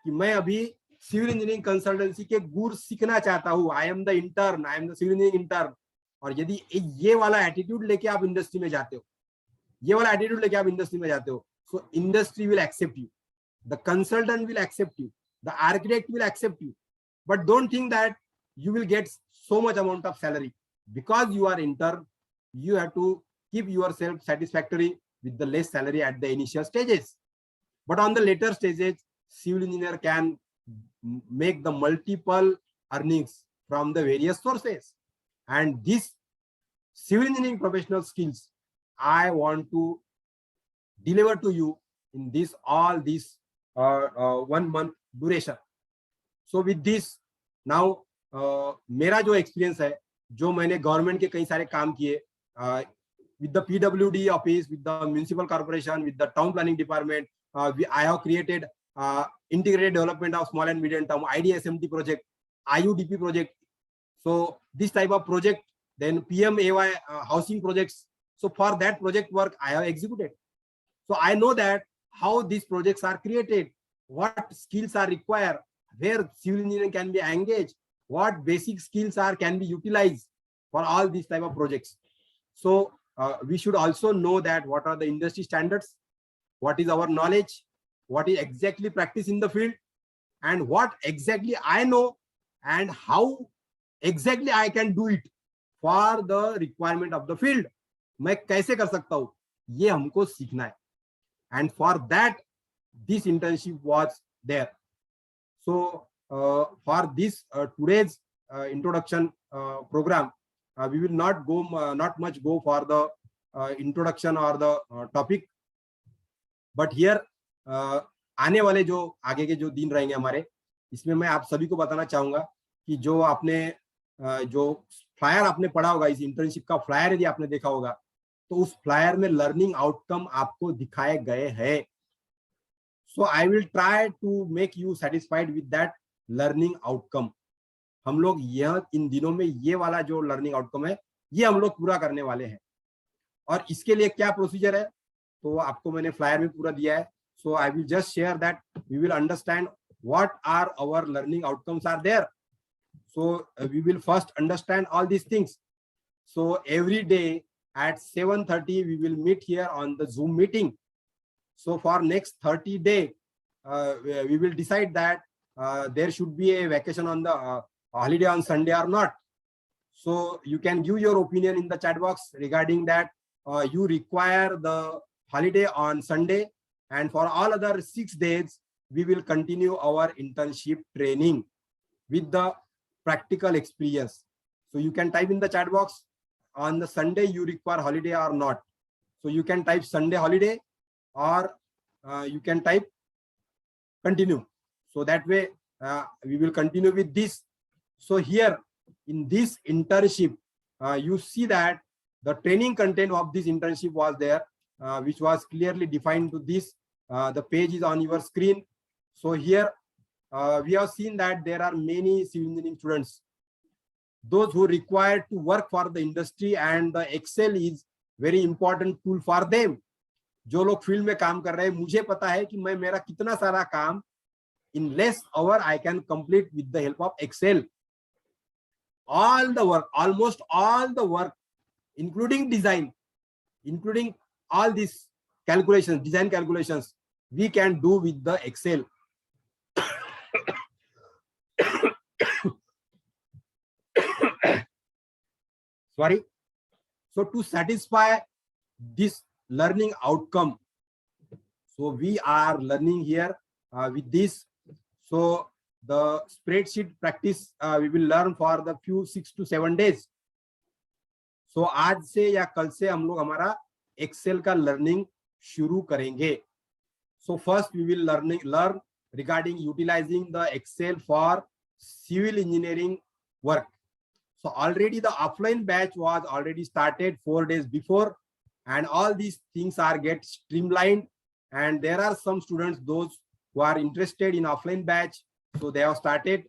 कि मैं अभी सिविल इंजीनियरिंग कंसल्टेंसी के गुर सीखना चाहता हूँ. I am the intern, I am the civil engineering intern. और यदि ये वाला एटीट्यूड लेके आप इंडस्ट्री में जाते हो, ये वाला एटीट्यूड लेके आप इंडस्ट्री में जाते हो, so industry will accept you, the consultant will accept you, the architect will accept you. But don't think that you will get so much amount of salary. Because you are intern, you have to keep yourself satisfactory with the less salary at the initial stages. But on the later stages, civil engineer can make the multiple earnings from the various sources. And this civil engineering professional skills, I want to deliver to you in this all this 1 month duration. So with this, now मेरा जो experience है, जो मैंने government के कई सारे काम किए with the PWD office, with the municipal corporation, with the town planning department, I have created integrated development of small and medium town, IDSMT project, IUDP project. So this type of project, then PMAY housing projects. So for that project work, I have executed. So I know that how these projects are created, what skills are required, where civil engineering can be engaged, what basic skills can be utilized for all these type of projects. So we should also know that what are the industry standards, what is our knowledge, what is exactly practice in the field, and what exactly I know and how exactly I can do it for the requirement of the field. मैं कैसे कर सकता हूँ, ये हमको सीखना है. And for that, this internship was there. So for this today's introduction program, we will not much go for the introduction or the topic, but here आने वाले जो आगे के जो दिन रहेंगे हमारे, इसमें मैं आप सभी को बताना चाहूंगा कि जो आपने जो फ्लायर आपने पढ़ा होगा, इस इंटर्नशिप का फ्लायर यदि आपने देखा होगा, तो उस फ्लायर में लर्निंग आउटकम आपको दिखाए गए हैं. So I will try to make you satisfied with that learning outcome. हम लोग यह इन दिनों में ये वाला जो लर्निंग आउटकम है, ये हम लोग पूरा करने वाले हैं. और इसके लिए क्या प्रोसीजर है, तो आपको मैंने फ्लायर में पूरा दिया है. So I will just share that we will understand what are our learning outcomes are there. So we will first understand all these things. So every day at 7:30 we will meet here on the Zoom meeting. So for next 30 days, we will decide that there should be a vacation on the holiday on Sunday or not. So you can give your opinion in the chat box regarding that. You require the holiday on Sunday, and for all other 6 days, we will continue our internship training with the practical experience. So you can type in the chat box on the Sunday you require holiday or not. So you can type Sunday holiday, or you can type continue. So that way we will continue with this. So here in this internship, you see that the training content of this internship was there, which was clearly defined to this. The page is on your screen. So here we have seen that there are many civil engineering students, those who require to work for the industry, and the Excel is very important tool for them. जो लोग field में काम कर रहे हैं, मुझे पता है कि मैं मेरा कितना सारा काम in less hour I can complete with the help of Excel. All the work, almost all the work, including design, including all these calculations, design calculations, we can do with the Excel. Sorry. So to satisfy this learning outcome, so we are learning here with this. So the spreadsheet practice we will learn for the few 6 to 7 days. So आज से या कल से हम लोग हमारा Excel का learning शुरू करेंगे. So first we will learn regarding utilizing the Excel for civil engineering work. So already the offline batch was already started 4 days before, and all these things are get streamlined, and there are some students, those who are interested in offline batch, so they have started.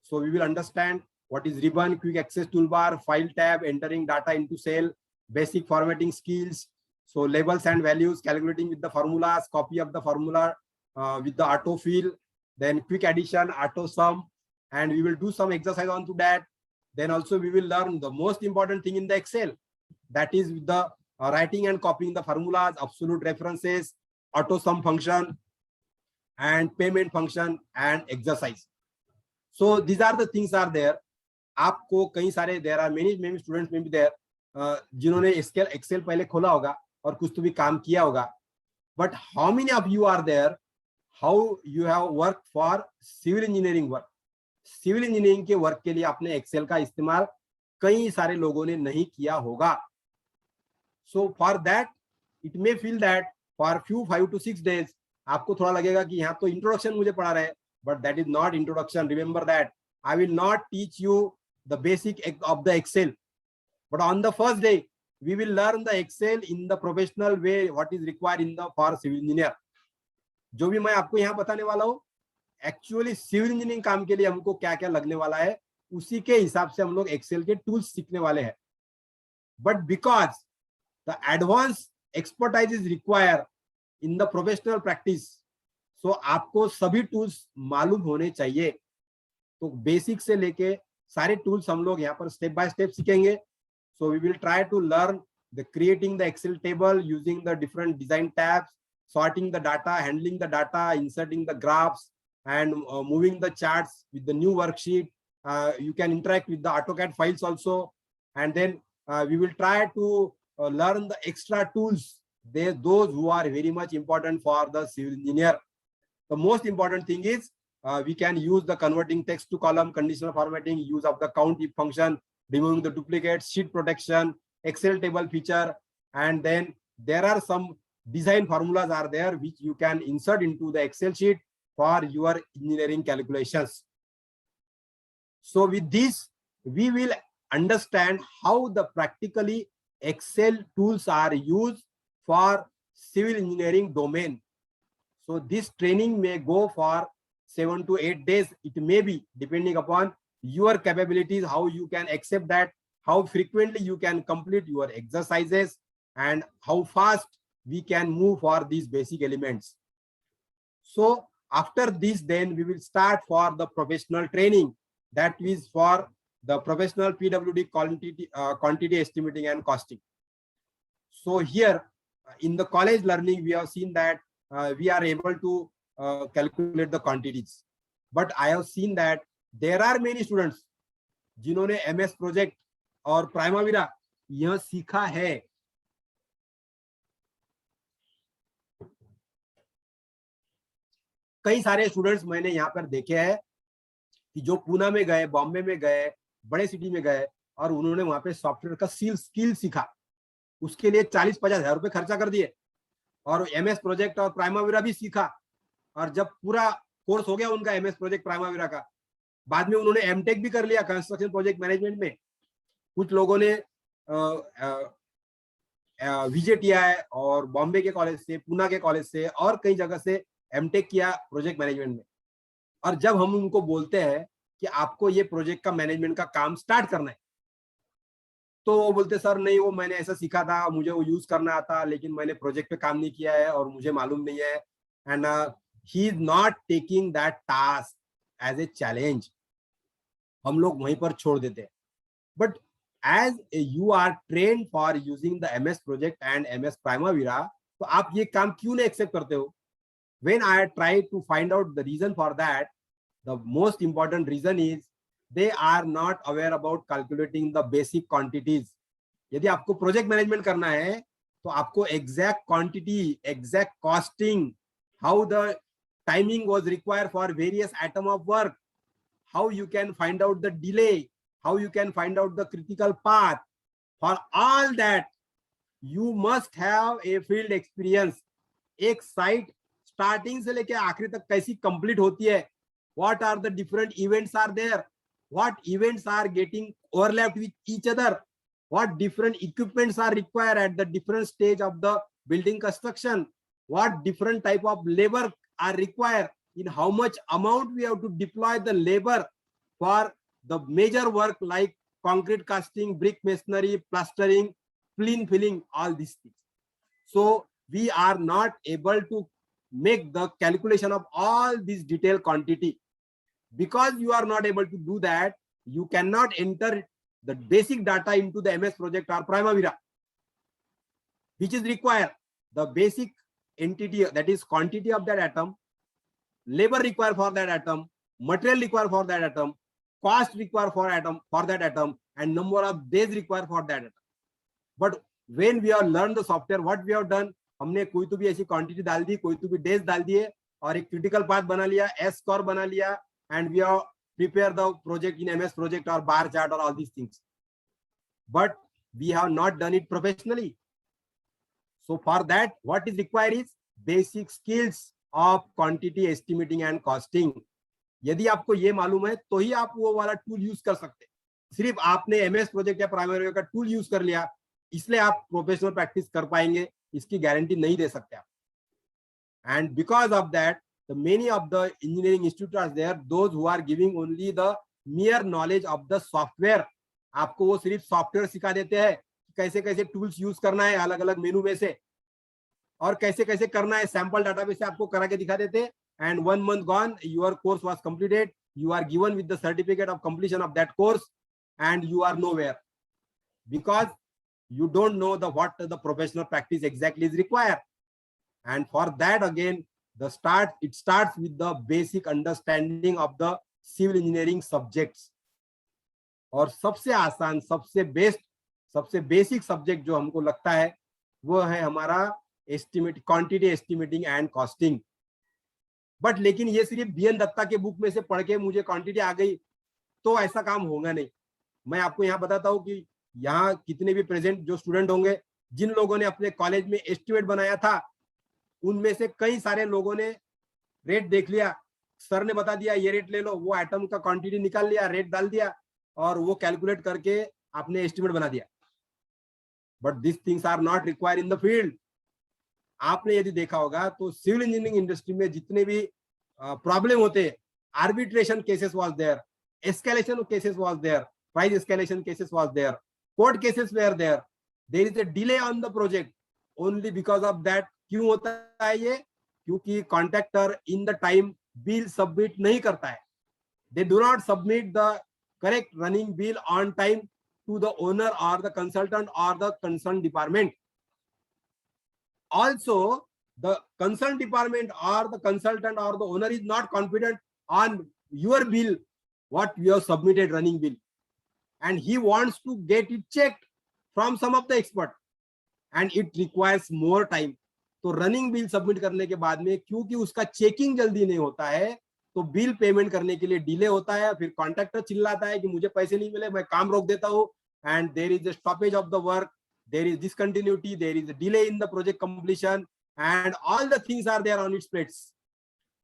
So we will understand what is ribbon, quick access toolbar, file tab, entering data into cell, basic formatting skills, so labels and values, calculating with the formulas, copy of the formula with the autofill, then quick addition, auto sum, and we will do some exercise onto that. Then also we will learn the most important thing in the Excel, that is with the writing and copying the formulas, absolute references, auto sum function, and payment function and exercise. So these are the things are there. आपको कई सारे there are many students may be there जिन्होंने Excel पहले खोला होगा और कुछ तो भी काम किया होगा. But how many of you are there? How you have worked for civil engineering work? Civil engineering के वर्क के लिए आपने एक्सेल का इस्तेमाल कई सारे लोगों ने नहीं किया होगा. So for that it may feel that for few 5 to 6 days आपको थोड़ा लगेगा कि यहाँ तो इंट्रोडक्शन मुझे पढ़ा रहे हैं, but that is not introduction. Remember that I will not teach you the basic of the Excel, but on the first day we will learn the Excel in the professional way, what is required in the for civil engineer. जो भी मैं आपको यहाँ बताने वाला हूँ, actually civil engineering काम के लिए हमको क्या क्या लगने वाला है, उसी के हिसाब से हम लोग एक्सेल के टूल्स सीखने वाले हैं. But because the advance expertise is require in the professional practice, so आपको सभी टूल्स मालूम होने चाहिए. तो बेसिक से लेके सारे टूल्स हम लोग यहाँ पर स्टेप बाय स्टेप सीखेंगे. So we will try to learn the creating the Excel table using the different design tabs, sorting the data, handling the data, inserting the graphs, and moving the charts with the new worksheet. You can interact with the AutoCAD files also, and then we will try to learn the extra tools, those who are very much important for the civil engineer. The most important thing is we can use the converting text to column, conditional formatting, use of the count if function, removing the duplicates, sheet protection, Excel table feature, and then there are some design formulas are there which you can insert into the Excel sheet for your engineering calculations. So with this, we will understand how the practically Excel tools are used for civil engineering domain. So this training may go for 7 to 8 days. It may be depending upon your capabilities, how you can accept that, how frequently you can complete your exercises, and how fast we can move for these basic elements. So after this, then we will start for the professional training, that is for the professional PWD quantity estimating and costing. So here in the college learning, we have seen that we are able to calculate the quantities, but I have seen that there are many students जिन्होंने MS project और Primavera यह सीखा है. कई सारे students मैंने यहाँ पर देखे हैं कि जो पूना में गए, बॉम्बे में गए, बड़े सिटी में गए और उन्होंने वहां पे सॉफ्टवेयर का स्किल सीखा, उसके लिए 40-50 हजार रुपए खर्चा कर दिए और MS प्रोजेक्ट और प्राइमावीरा भी सीखा। और जब पूरा कोर्स हो गया उनका MS प्रोजेक्ट प्राइमावीरा का, बाद में उन्होंने एमटेक भी कर लिया कंस्ट्रक्शन प्रोजेक्ट मैनेजमेंट में। कुछ लोगों ने VJTI और बॉम्बे के कॉलेज से, पूना के कॉलेज से और कई जगह से एमटेक किया प्रोजेक्ट मैनेजमेंट में। और जब हम उनको बोलते हैं कि आपको ये प्रोजेक्ट का मैनेजमेंट का काम स्टार्ट करना है, तो वो बोलते सर नहीं, वो मैंने ऐसा सीखा था, मुझे वो यूज करना आता, लेकिन मैंने प्रोजेक्ट पे काम नहीं किया है और मुझे मालूम नहीं है। And he is not taking that task as a challenge, हम लोग वहीं पर छोड़ देते हैं। But as you are trained for using the MS project and MS Primavera, तो आप ये काम क्यों नहीं एक्सेप्ट करते हो? When I try to find out the reason for that, the most important reason is they are not aware about calculating the basic quantities. यदि आपको प्रोजेक्ट मैनेजमेंट करना है तो आपको exact quantity, exact costing, how the timing was required for various item of work, how you can find out the delay, how you can find out the critical path. For all that, you must have a field experience. एक site starting से लेके आखिरी तक कैसी complete होती है, what are the different events are there, what events are getting overlapped with each other, what different equipments are required at the different stage of the building construction, what different type of labor are required, in how much amount we have to deploy the labor for the major work like concrete casting, brick masonry, plastering, clean filling, all these things. So we are not able to make the calculation of all this detailed quantity. Because you are not able to do that, you cannot enter the basic data into the MS project or Primavera, which is required. The basic entity, that is quantity of that atom, labor required for that atom, material required for that atom, cost required for that atom, and number of days required for that atom. But when we have learned the software, what we have done, हमने कोई तो भी ऐसी quantity डाल दी, कोई तो भी days डाल दिए और एक क्रिटिकल पाथ बना लिया, एस स्कोर बना लिया, and we have prepared the project in MS project or bar chart or all these things. But we have not done it professionally. So for that, what is required is basic skills of quantity estimating and costing. यदि आपको ये मालूम है तो ही आप वो वाला tool use कर सकते हैं। सिर्फ आपने MS प्रोजेक्ट या प्राइमरी का टूल यूज कर लिया इसलिए आप प्रोफेशनल प्रैक्टिस कर पाएंगे, इसकी गारंटी नहीं दे सकते आप। And because of that the many of the engineering institutes are there, those who are giving only the mere knowledge of the software. आपको वो सिर्फ सॉफ्टवेयर सिखा देते हैं कैसे कैसे टूल्स यूज करना है अलग अलग मेनू में से और कैसे कैसे करना है, सैंपल डाटाबेस से आपको करा के दिखा देते हैं। and 1 month gone, your course was completed, you are given with the certificate of completion of that course and you are nowhere because you don't know what the professional practice exactly is required. And for that again, it starts with the basic understanding of the civil engineering subjects. और सबसे आसान, सबसे best, सबसे basic subject जो हमको लगता है वो है हमारा quantity estimating and costing. But लेकिन ये सिर्फ BN दत्ता के बुक में से पढ़ के मुझे क्वांटिटी आ गई तो ऐसा काम होगा नहीं। मैं आपको यहाँ बताता हूँ कि यहाँ कितने भी प्रेजेंट जो स्टूडेंट होंगे, जिन लोगों ने अपने कॉलेज में एस्टिमेट बनाया था उनमें से कई सारे लोगों ने रेट देख लिया, सर ने बता दिया ये रेट ले लो, वो आइटम का क्वांटिटी निकाल लिया, रेट डाल दिया और वो कैलकुलेट करके आपने एस्टिमेट बना दिया। But this things are not required in the field. आपने यदि देखा होगा तो सिविल इंजीनियरिंग इंडस्ट्री में जितने भी प्रॉब्लम होते हैं, arbitration cases was there, escalation cases was there, price escalation cases was there, court cases were there, there is a delay on the project only because of that. क्यों होता है ये? क्योंकि contractor in the time bill submit नहीं करता है। They do not submit the correct running bill on time to the owner और the consultant और the concern department. Also, the concerned department or the consultant or the owner is not confident on your bill, what you have submitted running bill, and he wants to get it checked from some of the expert, and it requires more time. तो running bill submit करने के बाद में क्योंकि उसका checking जल्दी नहीं होता है तो बिल पेमेंट करने के लिए डिले होता है। फिर कॉन्ट्रैक्टर चिल्लाता है कि मुझे पैसे नहीं मिले, मैं काम रोक देता हूँ, and there is a stoppage of the work, there is discontinuity, there is a delay in the project completion, and all the things are there on its plates.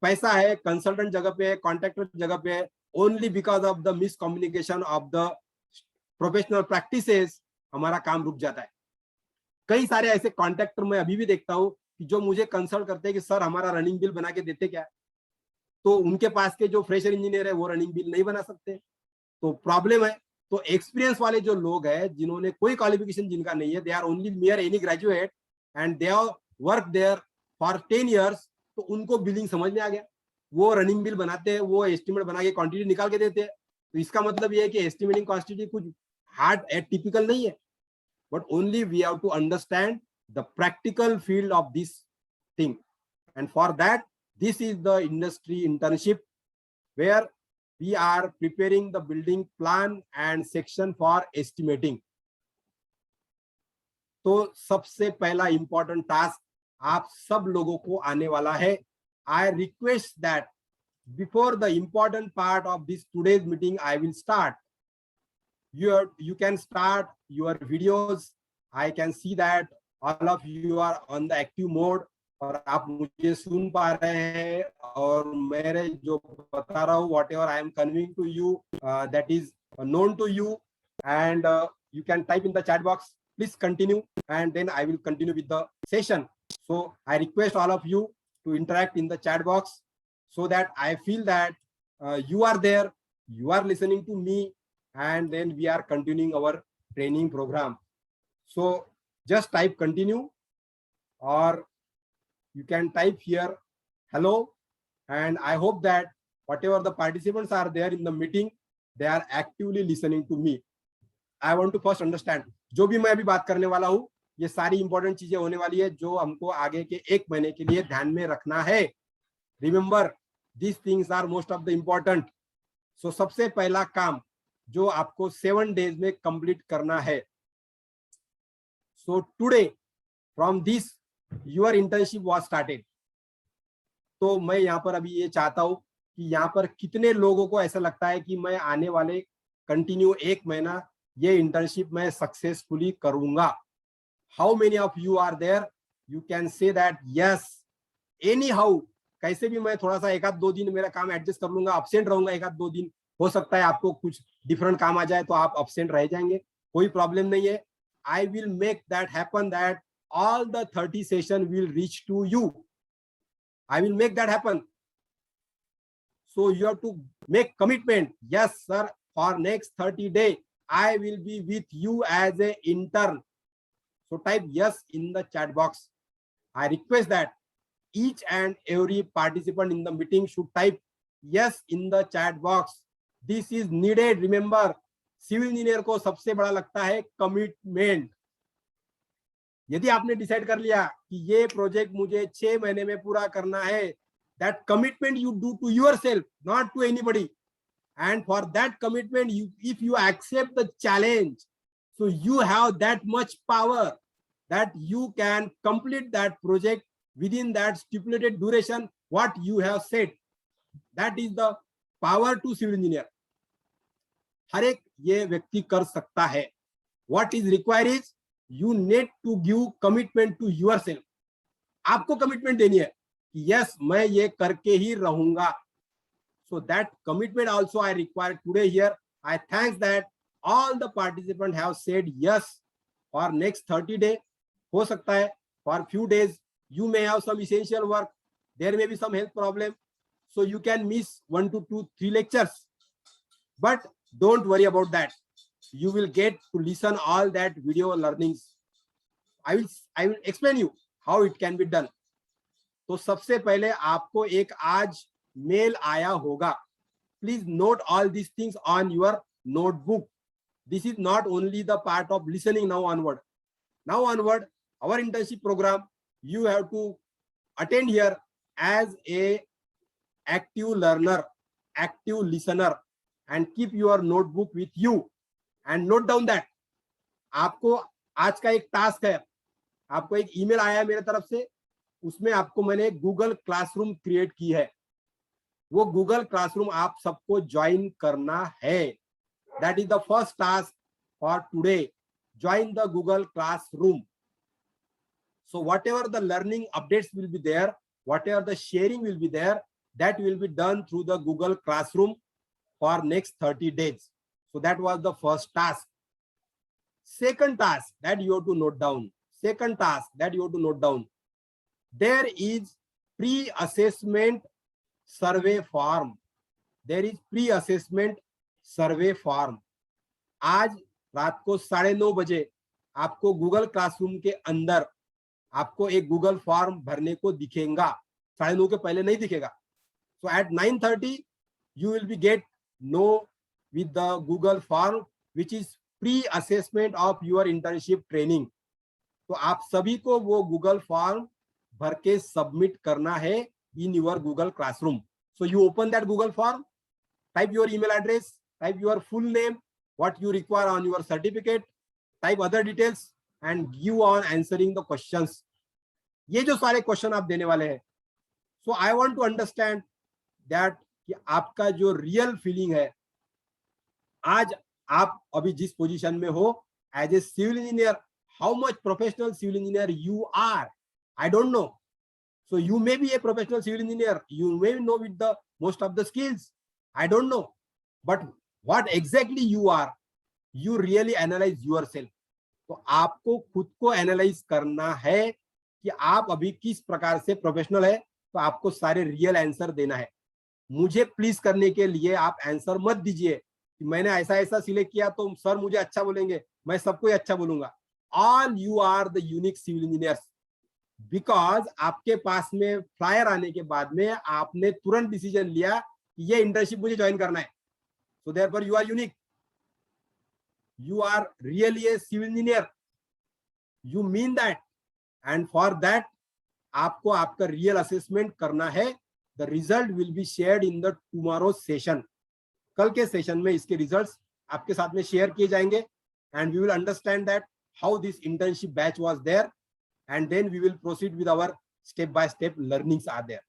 पैसा है, कंसल्टेंट जगह पे है, कॉन्ट्रैक्टर जगह पे है, only because of the miscommunication of the professional practices हमारा काम रुक जाता है. कई सारे ऐसे कॉन्ट्रैक्टर मैं अभी भी देखता हूँ कि जो मुझे कंसल्ट करते हैं कि सर हमारा रनिंग बिल बना के देते क्या, तो उनके पास के जो फ्रेशर इंजीनियर है वो रनिंग बिल नहीं बना सकते, तो प्रॉब्लम है. तो एक्सपीरियंस वाले जो लोग हैं जिन्होंने कोई क्वालिफिकेशन जिनका नहीं है, they are only mere any graduate and they are work there for 10 years, तो उनको बिलिंग समझ में आ गया, वो रनिंग बिल बनाते हैं, वो एस्टिमेट बना के क्वांटिटी निकाल के देते हैं. तो इसका मतलब ये है कि एस्टिमेटिंग क्वांटिटी कुछ हार्ड एंड टिपिकल नहीं है, but only we have to understand the practical field of this thing, and for that this is the industry internship where we are preparing the building plan and section for estimating. तो सबसे पहला important task आप सब लोगों को आने वाला है. I request that before the important part of this today's meeting I will start, you can start your videos. I can see that all of you are on the active mode और आप मुझे सुन पा रहे हैं, और मेरे जो बता रहा हूँ whatever I am conveying to you that is known to you, and you can type in the chat box. Please continue, and then I will continue with the session. So I request all of you to interact in the chat box so that I feel that you are there, you are listening to me, and then we are continuing our training program. So just type continue, or you can type here hello, and I hope that whatever the participants are there in the meeting, they are actively listening to me. I want to first understand, जो भी मैं अभी बात करने वाला हूँ ये सारी इंपॉर्टेंट चीजें होने वाली है जो हमको आगे के 1 महीने के लिए ध्यान में रखना है. Remember these things are most of the important. So सबसे पहला काम जो आपको 7 days में कंप्लीट करना है. So today from this your internship was started. तो मैं यहाँ पर अभी ये चाहता हूँ कि यहाँ पर कितने लोगों को ऐसा लगता है कि मैं आने वाले कंटिन्यू 1 महीना ये इंटर्नशिप मैं सक्सेसफुली करूंगा. How many of you are there, you can say that yes. Anyhow, कैसे भी मैं थोड़ा सा 1-2 दिन मेरा काम एडजस्ट कर लूंगा, अब्सेंट रहूंगा 1-2 दिन, हो सकता है आपको कुछ डिफरेंट काम आ जाए तो आप अब्सेंट रह जाएंगे, कोई प्रॉब्लम नहीं है. I will make that happen that all the 30 session will reach to you. I will make that happen. So you have to make commitment. Yes sir, for next 30 days I will be with you as a intern. So type yes in the chat box. I request that each and every participant in the meeting should type yes in the chat box. This is needed. Remember, civil engineer को सबसे बड़ा लगता है commitment. यदि आपने decide कर लिया कि ये प्रोजेक्ट मुझे 6 महीने में पूरा करना है, that commitment you do to yourself, not to anybody. And for that commitment, if you accept the challenge, so you have that much power that you can complete that project within that stipulated duration what you have said. That is the power to civil engineer. हर एक ये व्यक्ति कर सकता है. What is required is you need to give commitment to yourself. आपको commitment देनी है कि यस मैं ये करके ही रहूंगा. So that commitment also I require today here. I thank that all the participants have said yes for next 30 days. हो सकता है for few days you may have some essential work, there may be some health problem, so you can miss 1 to 2, 3 lectures. But don't worry about that. You will get to listen all that video learnings. I will explain you how it can be done. तो सबसे पहले आपको एक आज mail आया होगा. Please note all these things on your notebook. This is not only the part of listening now onward. Now onward, our internship program, you have to attend here as a active learner, active listener, and keep your notebook with you. And note down that आपको आज का एक task है, आपको एक email आया है मेरे तरफ से, उसमें आपको मैंने गूगल क्लासरूम क्रिएट की है. वो गूगल क्लासरूम आप सबको ज्वाइन करना है. That is the first task for today, join the Google Classroom. So whatever the learning updates will be there, whatever the sharing will be there, that will be done through the Google Classroom for next 30 days. So that was the first task. Second task that you have to note down. Second task that you have to note down. There is pre-assessment survey form. There is pre-assessment survey form. आज रात को 9:30 बजे आपको Google classroom के अंदर आपको एक Google form भरने को दिखेगा. 9:30 के पहले नहीं दिखेगा. So at 9:30 you will be get know with the Google form which is pre-assessment of your internship training. तो आप सभी को वो गूगल फॉर्म भर के सबमिट करना है in your Google Classroom. So you open that Google form, type your email address, type your full name, what you require on your certificate, type other details and give on answering the questions. ये जो सारे question आप देने वाले हैं. So I want to understand that कि आपका जो रियल फीलिंग है, आज आप अभी जिस पोजीशन में हो as a civil engineer, how much professional civil engineer you are, I don't know. So you may be a professional civil engineer, you may know with the most of the skills, I don't know, but what exactly you are, you really analyze yourself. तो आपको खुद को analyse करना है कि आप अभी किस प्रकार से प्रोफेशनल है. तो आपको सारे रियल आंसर देना है. मुझे प्लीज करने के लिए आप आंसर मत दीजिए कि मैंने ऐसा ऐसा सिलेक्ट किया तो सर मुझे अच्छा बोलेंगे, मैं सबको अच्छा बोलूंगा. All you are the unique civil engineers. Because आपके पास में फ्लायर आने के बाद में आपने तुरंत डिसीजन लिया कि ये इंटर्नशिप मुझे ज्वाइन करना है. So therefore you are unique. You are really a civil engineer. You mean that, and for that आपको आपका real assessment करना है. The result will be shared in the tomorrow's session. कल के सेशन में इसके रिजल्ट्स आपके साथ में शेयर किए जाएंगे and we will understand that how this internship batch was there and then we will proceed with our step by step learnings are there.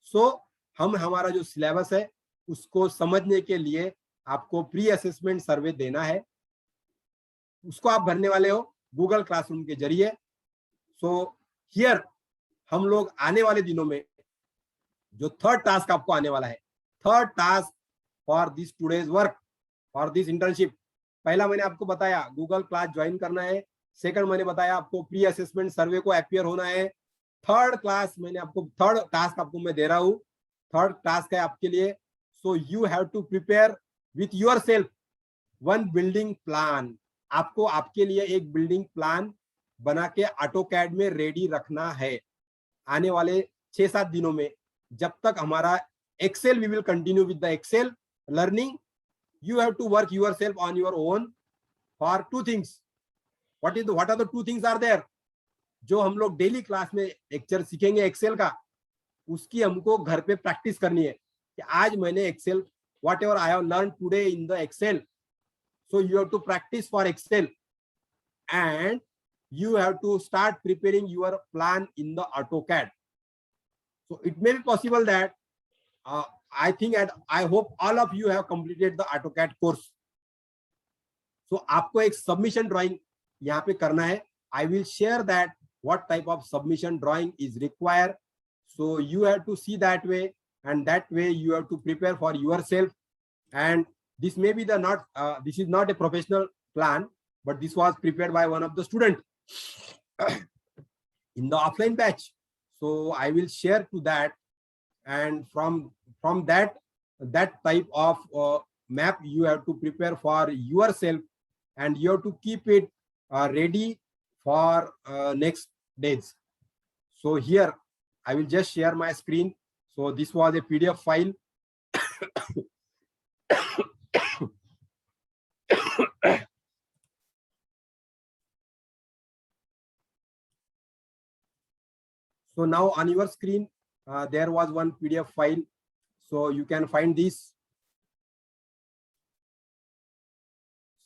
So हम हमारा जो सिलेबस है उसको समझने के लिए आपको प्री असेसमेंट सर्वे देना है. उसको आप भरने वाले हो गूगल क्लासरूम के जरिए. सो हियर हम लोग आने वाले दिनों में जो थर्ड टास्क आपको आने वाला है, third task for this today's work for this internship. पहला मैंने आपको बताया गूगल क्लास ज्वाइन करना है. सेकंड मैंने बताया आपको प्री असेसमेंट सर्वे को अपीयर होना है. थर्ड टास्क आपको मैं दे रहा हूं. थर्ड टास्क है आपके लिए. So you have to prepare with yourself one building plan. आपको आपके लिए एक बिल्डिंग प्लान बना के ऑटोकैड में रेडी रखना है. आने वाले 6-7 दिनों में जब तक हमारा Excel, we will continue with the Excel learning. You have to work yourself on your own for 2 things. What are the 2 things are there. जो हम लोग डेली क्लास में लेक्चर सीखेंगे एक्सेल का, उसकी हमको घर पे प्रैक्टिस करनी है कि आज मैंने Excel whatever I have learn today in the Excel. So you have to practice for Excel and you have to start preparing your plan in the AutoCAD. So it may be possible that I think and I hope all of you have completed the AutoCAD course. So आपको एक submission drawing यहाँ पे करना है. I will share that what type of submission drawing is required. So you have to see that way and that way you have to prepare for yourself. And this may be this is not a professional plan, but this was prepared by one of the students in the offline batch. So I will share to that, and from that type of map you have to prepare for yourself, and you have to keep it ready for next days. So here I will just share my screen. So this was a PDF file. So now on your screen, there was one PDF file. So you can find this.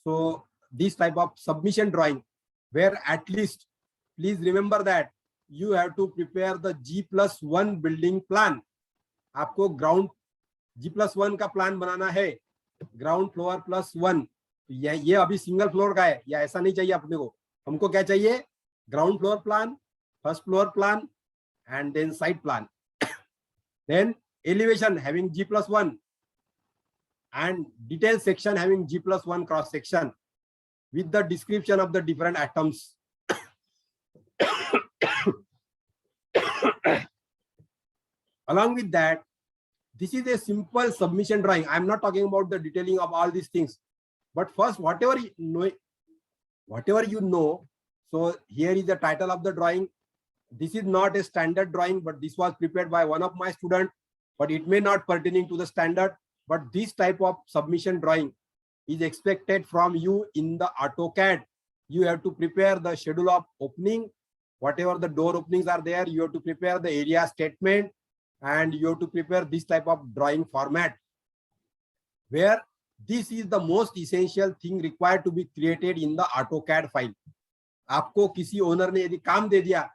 So this type of submission drawing, where at least, please remember that you have to prepare the G+1 building plan. आपको ground G+1 का plan बनाना है. Ground floor +1 ये अभी single floor का है, या ऐसा नहीं चाहिए अपने को. हमको क्या चाहिए? Ground floor plan, first floor plan, and then site plan. Then elevation having G+1 and detail section having G+1 cross section with the description of the different atoms. Along with that, this is a simple submission drawing. I'm not talking about the detailing of all these things, but first whatever you know. So here is the title of the drawing. This is not a standard drawing, but this was prepared by one of my students, but it may not pertaining to the standard. But this type of submission drawing is expected from you in the AutoCAD. You have to prepare the schedule of opening, whatever the door openings are there, you have to prepare the area statement, and you have to prepare this type of drawing format, where this is the most essential thing required to be created in the AutoCAD file. आपको किसी owner ने यदि काम दे दिया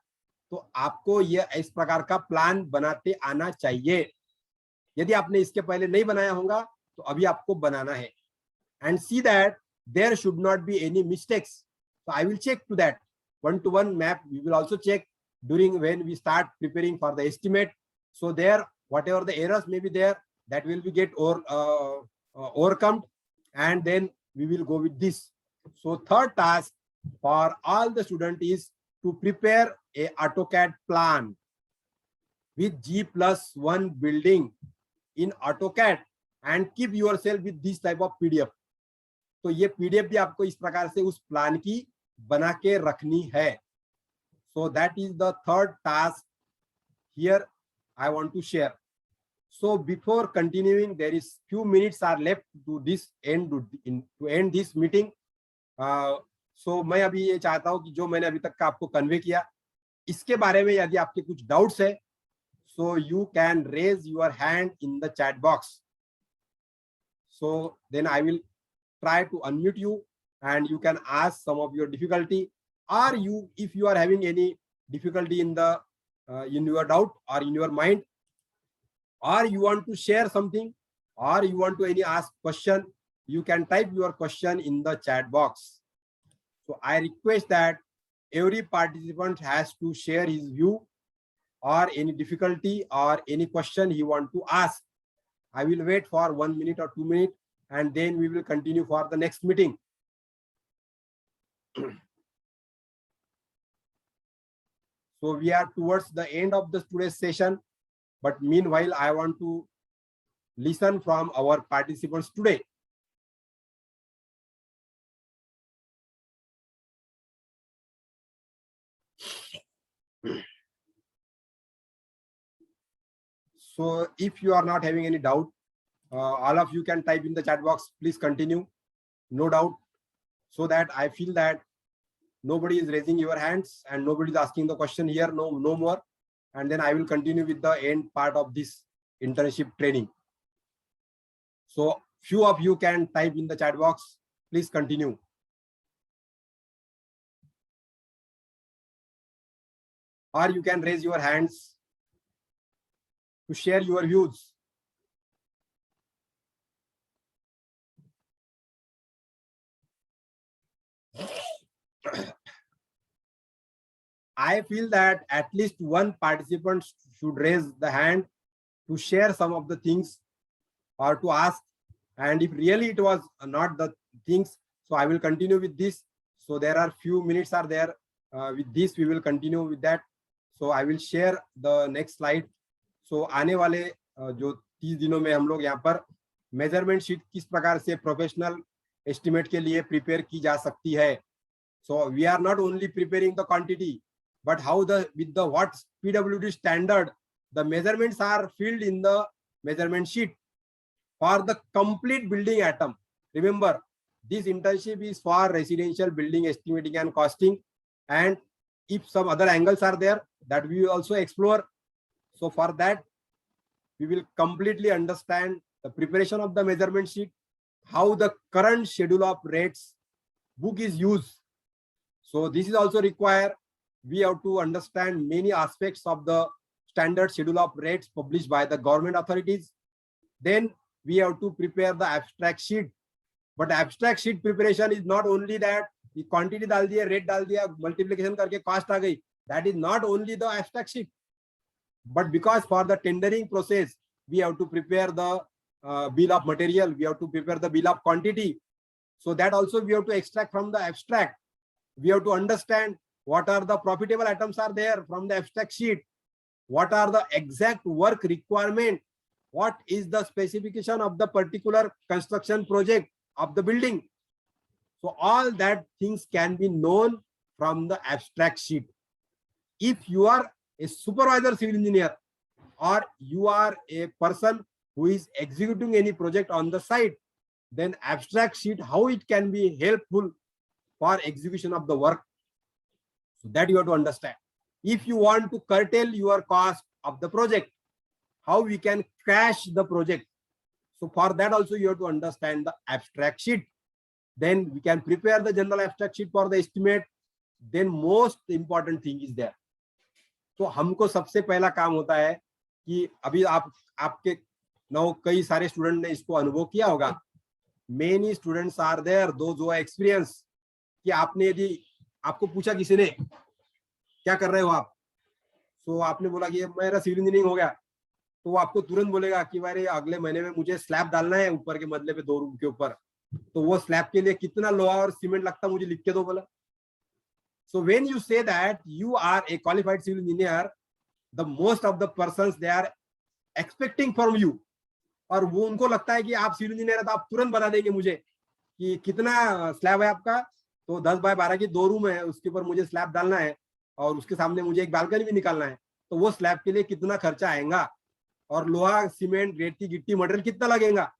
तो आपको ये इस प्रकार का प्लान बनाते आना चाहिए. यदि आपने इसके पहले नहीं बनाया होगा तो अभी आपको बनाना है. And see that there should not be any mistakes. So I will check to that. One-to-one map we will also check during when we start preparing for the estimate. So there, whatever the errors may be there, that will be get overcome, and then we will go with this. So third task for all the student is to prepare a AutoCAD plan with G+1 building in AutoCAD and keep yourself with this type of PDF. तो ये PDF भी आपको इस प्रकार से उस plan की बना के रखनी है. So that is the third task here I want to share. So before continuing, there is few minutes are left to this end to end this meeting. So मैं अभी ये चाहता हूँ कि जो मैंने अभी तक का आपको कन्वे किया, इसके बारे में यदि आपके कुछ डाउट्स है, so you can raise your hand in the chat box. So then I will try to unmute you and you can ask some of your difficulty, or if you are having any difficulty in the in your doubt or in your mind, or you want to share something, or you want to any ask question, you can type your question in the chat box. So I request that every participant has to share his view or any difficulty or any question he want to ask. I will wait for 1 minute or 2 minutes, and then we will continue for the next meeting. So we are towards the end of the today's session, but meanwhile I want to listen from our participants today. So if you are not having any doubt, all of you can type in the chat box, please continue, no doubt, so that I feel that nobody is raising your hands and nobody is asking the question here, no more. And then I will continue with the end part of this internship training. So few of you can type in the chat box, please continue. Or you can raise your hands to share your views. I feel that at least one participant should raise the hand to share some of the things or to ask. And if really it was not the things, so I will continue with this. So there are few minutes are there. With this, we will continue with that. So I will share the next slide. So आने वाले जो 30 दिनों में हम लोग यहाँ पर measurement sheet किस प्रकार से प्रोफेशनल एस्टिमेट के लिए प्रिपेयर की जा सकती है. So we are not only preparing the quantity, but how with the what PWD standard the measurements are filled in the measurement sheet for the complete building atom. Remember, this internship is for residential building estimating and costing, and if some other angles are there, that we will also explore. So for that, we will completely understand the preparation of the measurement sheet, how the current schedule of rates book is used. So this is also required. We have to understand many aspects of the standard schedule of rates published by the government authorities. Then we have to prepare the abstract sheet. But abstract sheet preparation is not only that quantity डाल दिया, rate डाल दिया, multiplication करके cost आ गई. That is not only the abstract sheet. But because for the tendering process, we have to prepare the bill of material, we have to prepare the bill of quantity. So that also we have to extract from the abstract. We have to understand what are the profitable items are there from the abstract sheet. What are the exact work requirement? What is the specification of the particular construction project of the building? So all that things can be known from the abstract sheet. If you are a supervisor civil engineer or you are a person who is executing any project on the site, then abstract sheet, how it can be helpful for execution of the work. So that you have to understand. If you want to curtail your cost of the project, how we can crash the project. So for that also you have to understand the abstract sheet. Then we can prepare the general abstract sheet for the estimate. Then most important thing is there. तो हमको सबसे पहला काम होता है कि अभी आपके कई सारे स्टूडेंट ने इसको अनुभव किया होगा. Many students are there, those who are experienced, कि आपने यदि आपको पूछा किसी ने क्या कर रहे हो आप, तो आपने बोला कि मेरा सिविल इंजीनियरिंग हो गया, तो वो आपको तुरंत बोलेगा कि भाई अगले महीने में मुझे स्लैब डालना है ऊपर के मदले पे 2 रूम के ऊपर, तो वो स्लैब के लिए कितना लोहा और सीमेंट लगता मुझे लिख के दो बोला. So when you say that you are a qualified civil engineer, the most of the persons they are expecting from you, और वो उनको लगता है कि आप सिविल इंजीनियर है तो आप तुरंत बता देंगे मुझे कि कितना स्लैब है आपका, तो 10 बाय 12 की 2 रूम है, उसके ऊपर मुझे स्लैब डालना है और उसके सामने मुझे एक बालकनी भी निकालना है, तो वो स्लैब के लिए कितना खर्चा आएगा और लोहा सीमेंट रेती गिट्टी मटेरियल कितना लगेगा,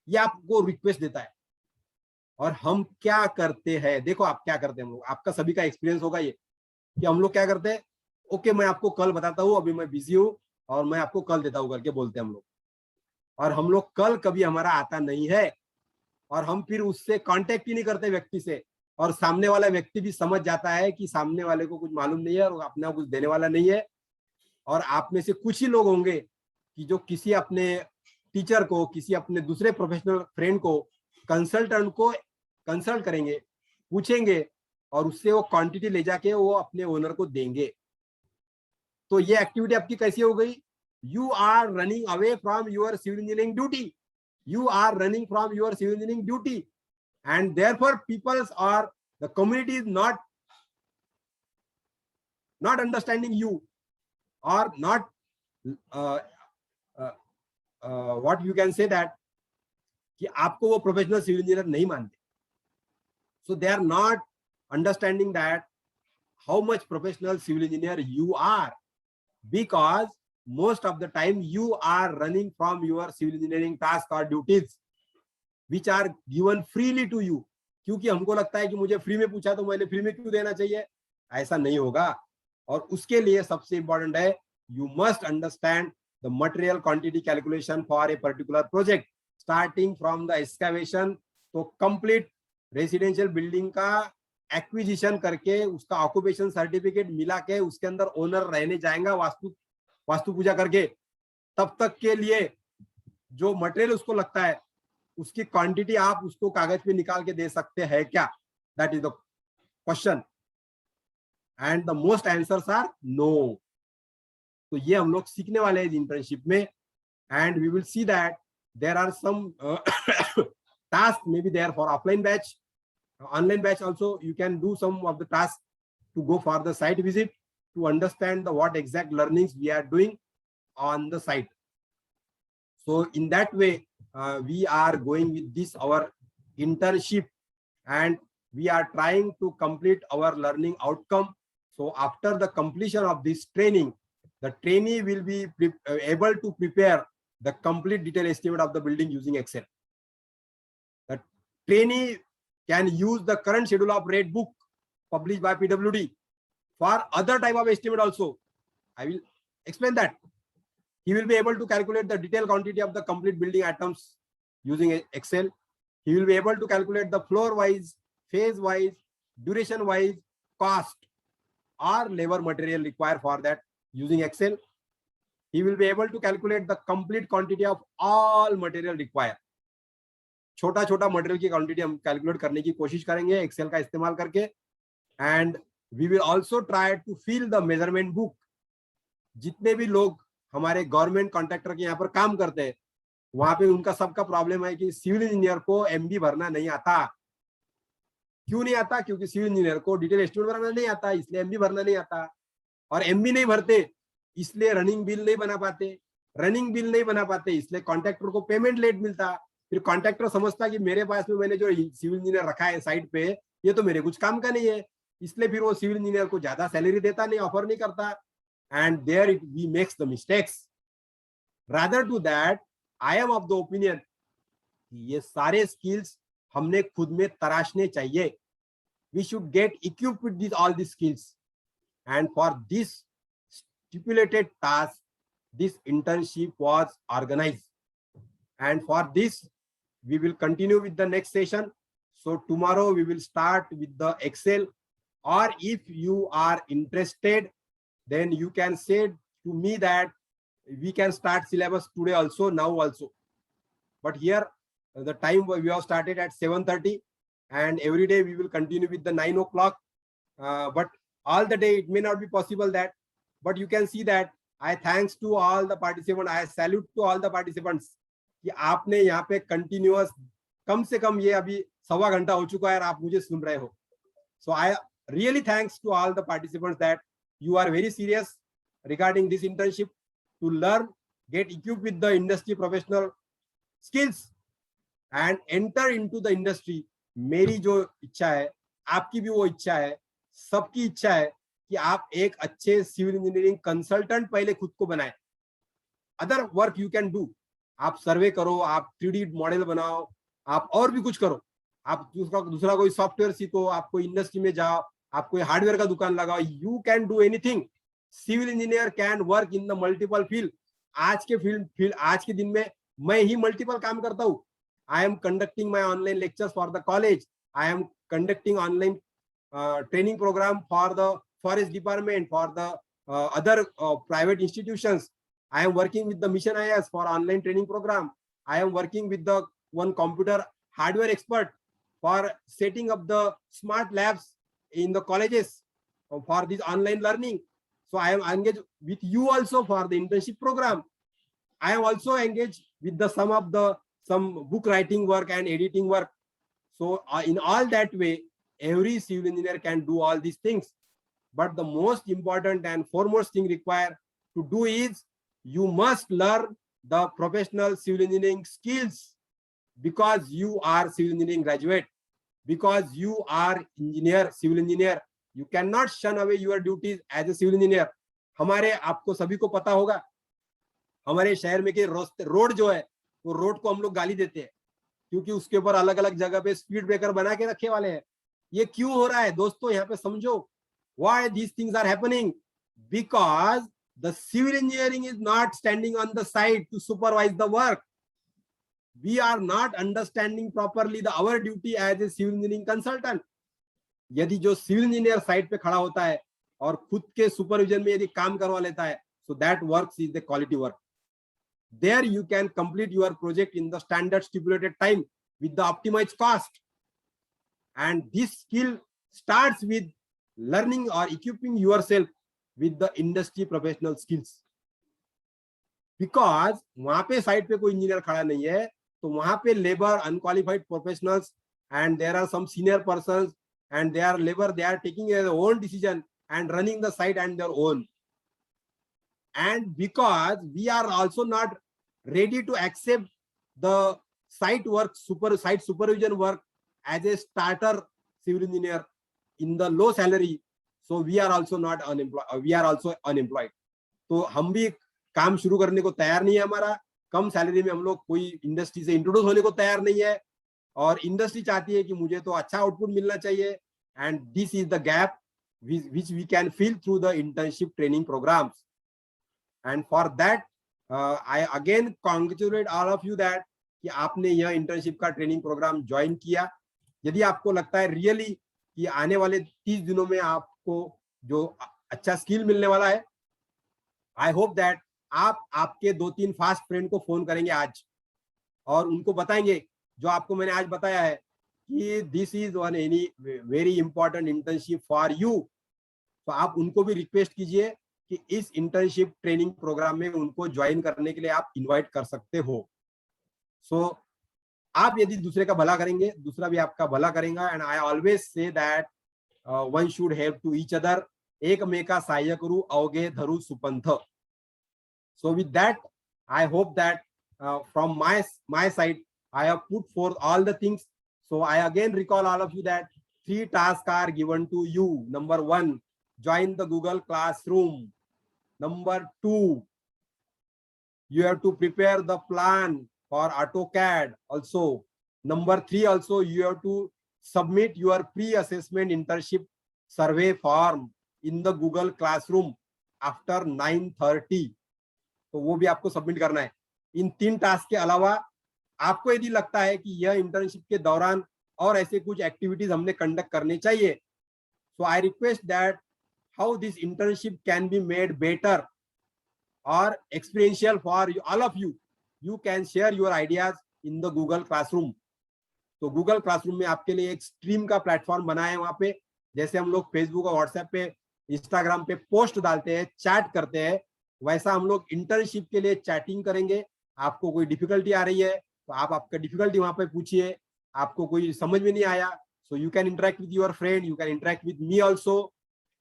ये आपको रिक्वेस्ट देता है. और हम क्या करते हैं, देखो आप क्या करते हैं, आपका सभी का एक्सपीरियंस होगा ये कि हम लोग क्या करते हैं, ओके मैं आपको कल बताता हूँ, अभी मैं बिजी हूँ और मैं आपको कल देता हूँ करके बोलते हैं हम लोग. और हम लोग कल कभी हमारा आता नहीं है और हम फिर उससे कांटेक्ट ही नहीं करते व्यक्ति से, और सामने वाला व्यक्ति भी समझ जाता है कि सामने वाले को कुछ मालूम नहीं है और अपना कुछ देने वाला नहीं है. और आप में से कुछ ही लोग होंगे कि जो किसी अपने टीचर को, किसी अपने दूसरे प्रोफेशनल फ्रेंड को, कंसल्टेंट को कंसल्ट करेंगे, पूछेंगे और उससे वो क्वांटिटी ले जाके वो अपने ओनर को देंगे. तो ये एक्टिविटी आपकी कैसी हो गई, you are running away from your civil engineering duty. You are running from your civil engineering duty, and therefore peoples or the community is not understanding you, or not what you can say that कि आपको वो professional civil engineer नहीं मानते. So they are not understanding that how much professional civil engineer you are, because most of the time you are running from your civil engineering task or duties which are given freely to you. क्योंकि हमको लगता है कि मुझे free में पूछा तो मैंने फ्री में क्यों देना चाहिए, ऐसा नहीं होगा. और उसके लिए सबसे इंपॉर्टेंट है, you must understand the material quantity calculation for a particular project, starting from the excavation. तो complete रेसिडेंशियल बिल्डिंग का एक्विजिशन करके उसका ऑक्यूपेशन सर्टिफिकेट मिला के उसके अंदर ओनर रहने जाएगा वास्तु पूजा करके, तब तक के लिए जो मटेरियल उसको लगता है उसकी क्वांटिटी आप उसको कागज पे निकाल के दे सकते हैं क्या, that is the question. And the most answers are no. तो ये हम लोग सीखने वाले हैं इंटर्नशिप में, and we will see that there are some tasks may be there for offline batch, online batch also. You can do some of the tasks to go for the site visit to understand the what exact learnings we are doing on the site. So in that way we are going with this our internship, and we are trying to complete our learning outcome. So after the completion of this training, the trainee will be able to prepare the complete detailed estimate of the building using Excel. The trainee can use the current schedule of rate book published by PWD for other type of estimate also. I will explain that. He will be able to calculate the detailed quantity of the complete building items using Excel. He will be able to calculate the floor wise, phase wise, duration wise, cost or labor material required for that using Excel. He will be able to calculate the complete quantity of all material required. छोटा छोटा material की quantity हम calculate करने की कोशिश करेंगे Excel का इस्तेमाल करके। And we will also try to fill the measurement book. जितने भी लोग हमारे गवर्नमेंट कॉन्ट्रैक्टर के यहाँ पर काम करते हैं, वहां पे उनका सबका प्रॉब्लम है कि सिविल इंजीनियर को एमबी भरना नहीं आता। क्यों नहीं आता? क्योंकि सिविल इंजीनियर को डिटेल एस्टिमेट भरना नहीं आता, इसलिए एमबी भरना नहीं आता। और एमबी नहीं भरते इसलिए रनिंग बिल नहीं बना पाते, रनिंग बिल नहीं बना पाते इसलिए कॉन्ट्रैक्टर को पेमेंट लेट मिलता। फिर कॉन्ट्रैक्टर समझता कि मेरे पास में मैंने जो सिविल इंजीनियर रखा है साइट पे, ये तो मेरे कुछ काम का नहीं है, इसलिए फिर वो सिविल इंजीनियर को ज्यादा सैलरी देता नहीं, ऑफर नहीं करता। And there it we makes the mistakes. Rather to that I am of the opinion ये सारे स्किल्स हमने खुद में तराशने चाहिए। We should get equipped with this all this skills. And for this stipulated task, this internship was organized. And for this, we will continue with the next session. So tomorrow we will start with the Excel. Or if you are interested, then you can say to me that we can start syllabus today also, now also. But here the time we have started at 7:30, and every day we will continue with the 9 o'clock. But all the day it may not be possible that. But you can see that I thanks to all the participants, I salute to all the participants कि आपने यहाँ पे continuous कम से कम ये अभी 1.25 घंटा हो चुका है और आप मुझे सुन रहे हो। So I really thanks to all the participants that you are very serious regarding this internship to learn, get equipped with the industry professional skills and enter into the industry. मेरी जो इच्छा है, आपकी भी वो इच्छा है, सबकी इच्छा है कि आप एक अच्छे सिविल इंजीनियरिंग कंसल्टेंट पहले खुद को बनाएं। Other work you can do, आप सर्वे करो, आप 3D मॉडल बनाओ, आप और भी कुछ करो, आप दूसरा कोई सॉफ्टवेयर सीखो, आप कोई इंडस्ट्री में जाओ, आप कोई हार्डवेयर का दुकान लगाओ, you can do anything. Civil engineer can work in the multiple field. आज के दिन में मैं ही मल्टीपल काम करता हूँ। I am conducting my online lectures for the college, I am conducting online training programme for the forest department, for the other private institutions. I am working with the Mission IS for online training program. I am working with the one computer hardware expert for setting up the smart labs in the colleges for this online learning. So I am engaged with you also for the internship program. I am also engaged with the some book writing work and editing work. So in all that way, every civil engineer can do all these things. But the most important and foremost thing required to do is you must learn the professional civil engineering skills, because you are civil engineering graduate, because you are engineer, civil engineer. You cannot shun away your duties as a civil engineer. हमारे आपको सभी को पता होगा हमारे शहर में के रोड जो है वो रोड को हम लोग गाली देते हैं क्योंकि उसके ऊपर अलग अलग जगह पे स्पीड ब्रेकर बना के रखे वाले हैं। ये क्यों हो रहा है दोस्तों? यहाँ पे समझो why these things are happening. Because the civil engineering is not standing on the side to supervise the work. We are not understanding properly our duty as a civil engineering consultant. यदि जो civil engineer site पे खड़ा होता है और खुद के supervision में यदि काम करवा लेता है, so that works is the quality work. There you can complete your project in the standard stipulated time with the optimized cost. And this skill starts with learning or equipping yourself with the industry professional skills. Because वहां पे site पे कोई engineer खड़ा नहीं है, तो वहां पे labour unqualified professionals and there are some senior persons and they are labor, they are taking their own decision and running the site on their own. And because we are also not ready to accept the site work, site supervision work as a starter civil engineer in the low salary, so we are also not unemployed, we are also unemployed. तो हम भी काम शुरू करने को तैयार नहीं है, हमारा कम सैलरी में हम लोग कोई इंडस्ट्री से इंट्रोड्यूस होने को तैयार नहीं है, और इंडस्ट्री चाहती है कि मुझे तो अच्छा आउटपुट मिलना चाहिए. And this is the gap which we can fill through the internship training programs. And for that I again congratulate all of you that कि आपने यह इंटर्नशिप का ट्रेनिंग प्रोग्राम ज्वाइन किया. यदि आपको लगता है रियली कि आने वाले 30 दिनों में आपको जो अच्छा स्किल मिलने वाला है, आई होप दैट आप आपके 2-3 फास्ट फ्रेंड को फोन करेंगे आज और उनको बताएंगे जो आपको मैंने आज बताया है कि this is one any very important internship for you, तो आप उनको भी रिक्वेस्ट कीजिए कि इस इंटर्नशिप ट्रेनिंग प्रोग्राम में उनको ज्वाइन करने के लिए आप इनवाइट कर सकते हो। सो आप यदि दूसरे का भला करेंगे, दूसरा भी आपका भला करेगा। And I always say that one should help to each other, एकमेका सहाय्य करू अवघे धरू सुपंथ। So with that I hope that from my side I have put forth all the things. So I again recall all of you that 3 tasks are given to you. Number 1, join the Google Classroom. Number 2, you have to prepare the plan for AutoCAD also. Number 3, also you have to submit your pre-assessment internship survey form in the Google Classroom after 9:30. तो वो भी आपको submit करना है। इन 3 task के अलावा आपको यदि लगता है कि यह इंटर्नशिप के दौरान और ऐसे कुछ एक्टिविटीज हमने कंडक्ट करने चाहिए, so I request that how this internship can be made better और experiential for all of you, you can share your ideas in the Google classroom. तो गूगल क्लासरूम में आपके लिए एक स्ट्रीम का प्लेटफॉर्म बना है। वहां पे जैसे हम लोग फेसबुक और व्हाट्सएप पे, इंस्टाग्राम पे पोस्ट डालते हैं, चैट करते हैं, वैसा हम लोग इंटर्नशिप के लिए चैटिंग करेंगे। आपको कोई डिफिकल्टी आ रही है तो आप आपका डिफिकल्टी वहां पे पूछिए। आपको कोई समझ में नहीं आया, so you can interact with your friend, you can interact with me also,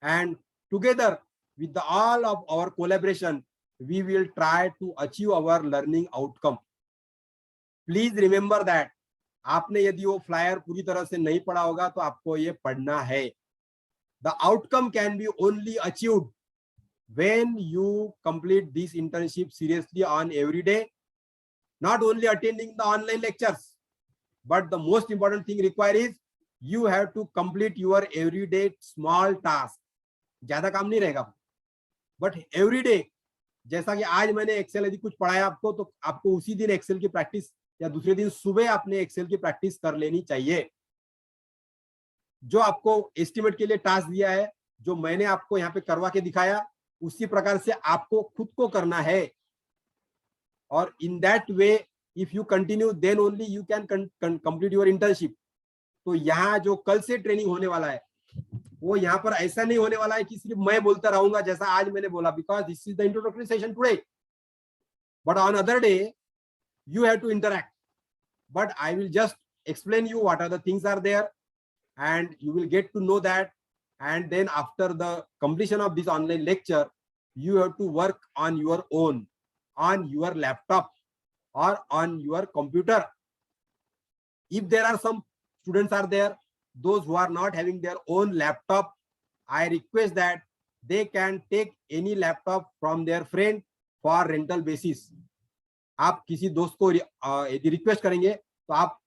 and together with all of our collaboration we will try to achieve our learning outcome. Please remember that, आपने यदि वो flyer पूरी तरह से नहीं पढ़ा होगा तो आपको ये पढ़ना है। The outcome can be only achieved when you complete this internship seriously on every day, not only attending the online lectures, but the most important thing required is you have to complete your everyday small task. ज्यादा काम नहीं रहेगा, but every day, जैसा कि आज मैंने Excel यदि कुछ पढ़ाया आपको, तो आपको उसी दिन एक्सेल की प्रैक्टिस या दूसरे दिन सुबह आपने एक्सेल की प्रैक्टिस कर लेनी चाहिए। जो आपको एस्टिमेट के लिए टास्क दिया है, जो मैंने आपको यहाँ पे करवा के दिखाया, उसी प्रकार से आपको खुद को करना है। और in that way if you continue then only you can complete your internship. तो यहाँ जो कल से ट्रेनिंग होने वाला है, वो यहाँ पर ऐसा नहीं होने वाला है कि सिर्फ मैं बोलता रहूंगा जैसा आज मैंने बोला, because this is the introductory session today, but on other day you have to interact, but I will just explain you what are the things are there, and you will get to know that. And then after the completion of this online lecture, you have to work on your own, on your laptop or on your computer. If there are some students are there, those who are not having their own laptop, I request that they can take any laptop from their friend for rental basis. आप किसी दोस्त को यदि request करेंगे तो आप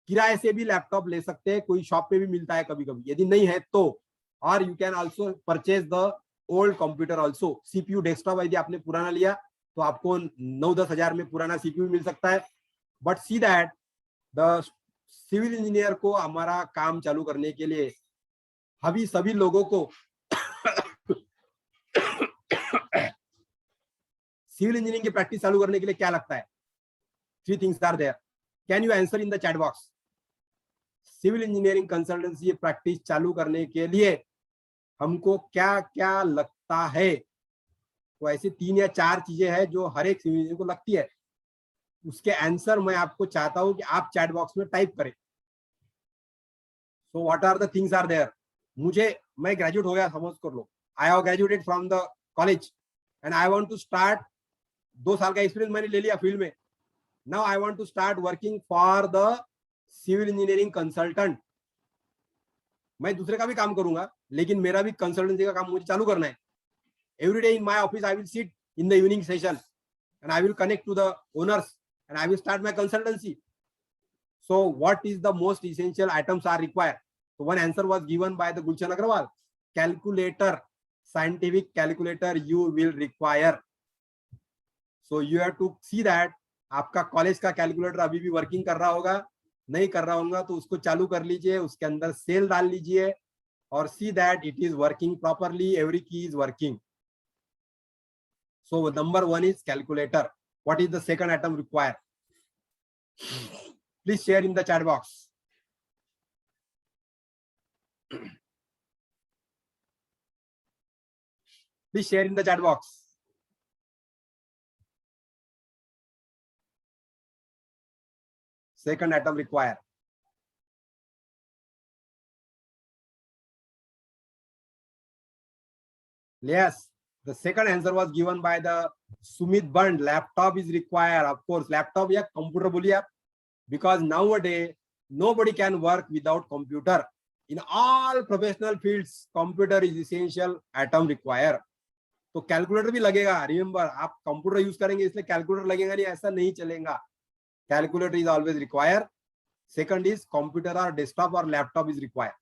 किराए से भी लैपटॉप ले सकते हैं, कोई शॉप पे भी मिलता है कभी कभी, यदि नहीं है तो। और you can also purchase the old computer also. CPU desktop यदि आपने पुराना लिया तो आपको 9-10 हजार में पुराना सीपीयू मिल सकता है। But see that the civil engineer को हमारा काम चालू करने के लिए अभी सभी लोगों को सिविल इंजीनियरिंग की प्रैक्टिस चालू करने के लिए क्या लगता है? 3 things are there. Can you answer in the chat box? Civil engineering consultancy practice चालू करने के लिए हमको क्या क्या लगता है? तो ऐसी 3 या 4 चीजें हैं जो हर एक सिविल इंजीनियर को लगती है। उसके आंसर मैं आपको चाहता हूं कि आप चैट बॉक्स में टाइप करें। So what are the things are there? मैं ग्रेजुएट हो गया, समझ कर लो। I have graduated from the college and I want to start. 2 साल का एक्सपीरियंस मैंने ले लिया फील्ड में। Now I want to start working for the civil engineering consultant. मैं दूसरे का भी काम करूंगा, लेकिन मेरा भी कंसल्टेंसी का काम मुझे चालू करना है। Every day in my office I will sit in the evening session and I will connect to the owners and I will start my consultancy. So what is the most essential items are required? So one answer was given by the Gulshan Agrawal. Calculator, scientific calculator you will require. So you have to see that आपका college का calculator अभी भी working कर रहा होगा, नहीं कर रहा होगा तो उसको चालू कर लीजिए, उसके अंदर सेल डाल लीजिए और see that it is working properly, every key is working. So number 1 is calculator. What is the second item required? Please share in the chat box. Please share in the chat box. Second atom required. Yes, the second answer was given by the Sumit Band. Laptop is required. Of course, laptop या computer बोलिए आप, because nowadays nobody can work without computer. In all professional fields, computer is essential. Atom require. तो calculator भी लगेगा. Remember, आप computer use करेंगे इसलिए calculator लगेगा नहीं, ऐसा नहीं चलेगा. Calculator is always required. Second is computer or desktop or laptop is required.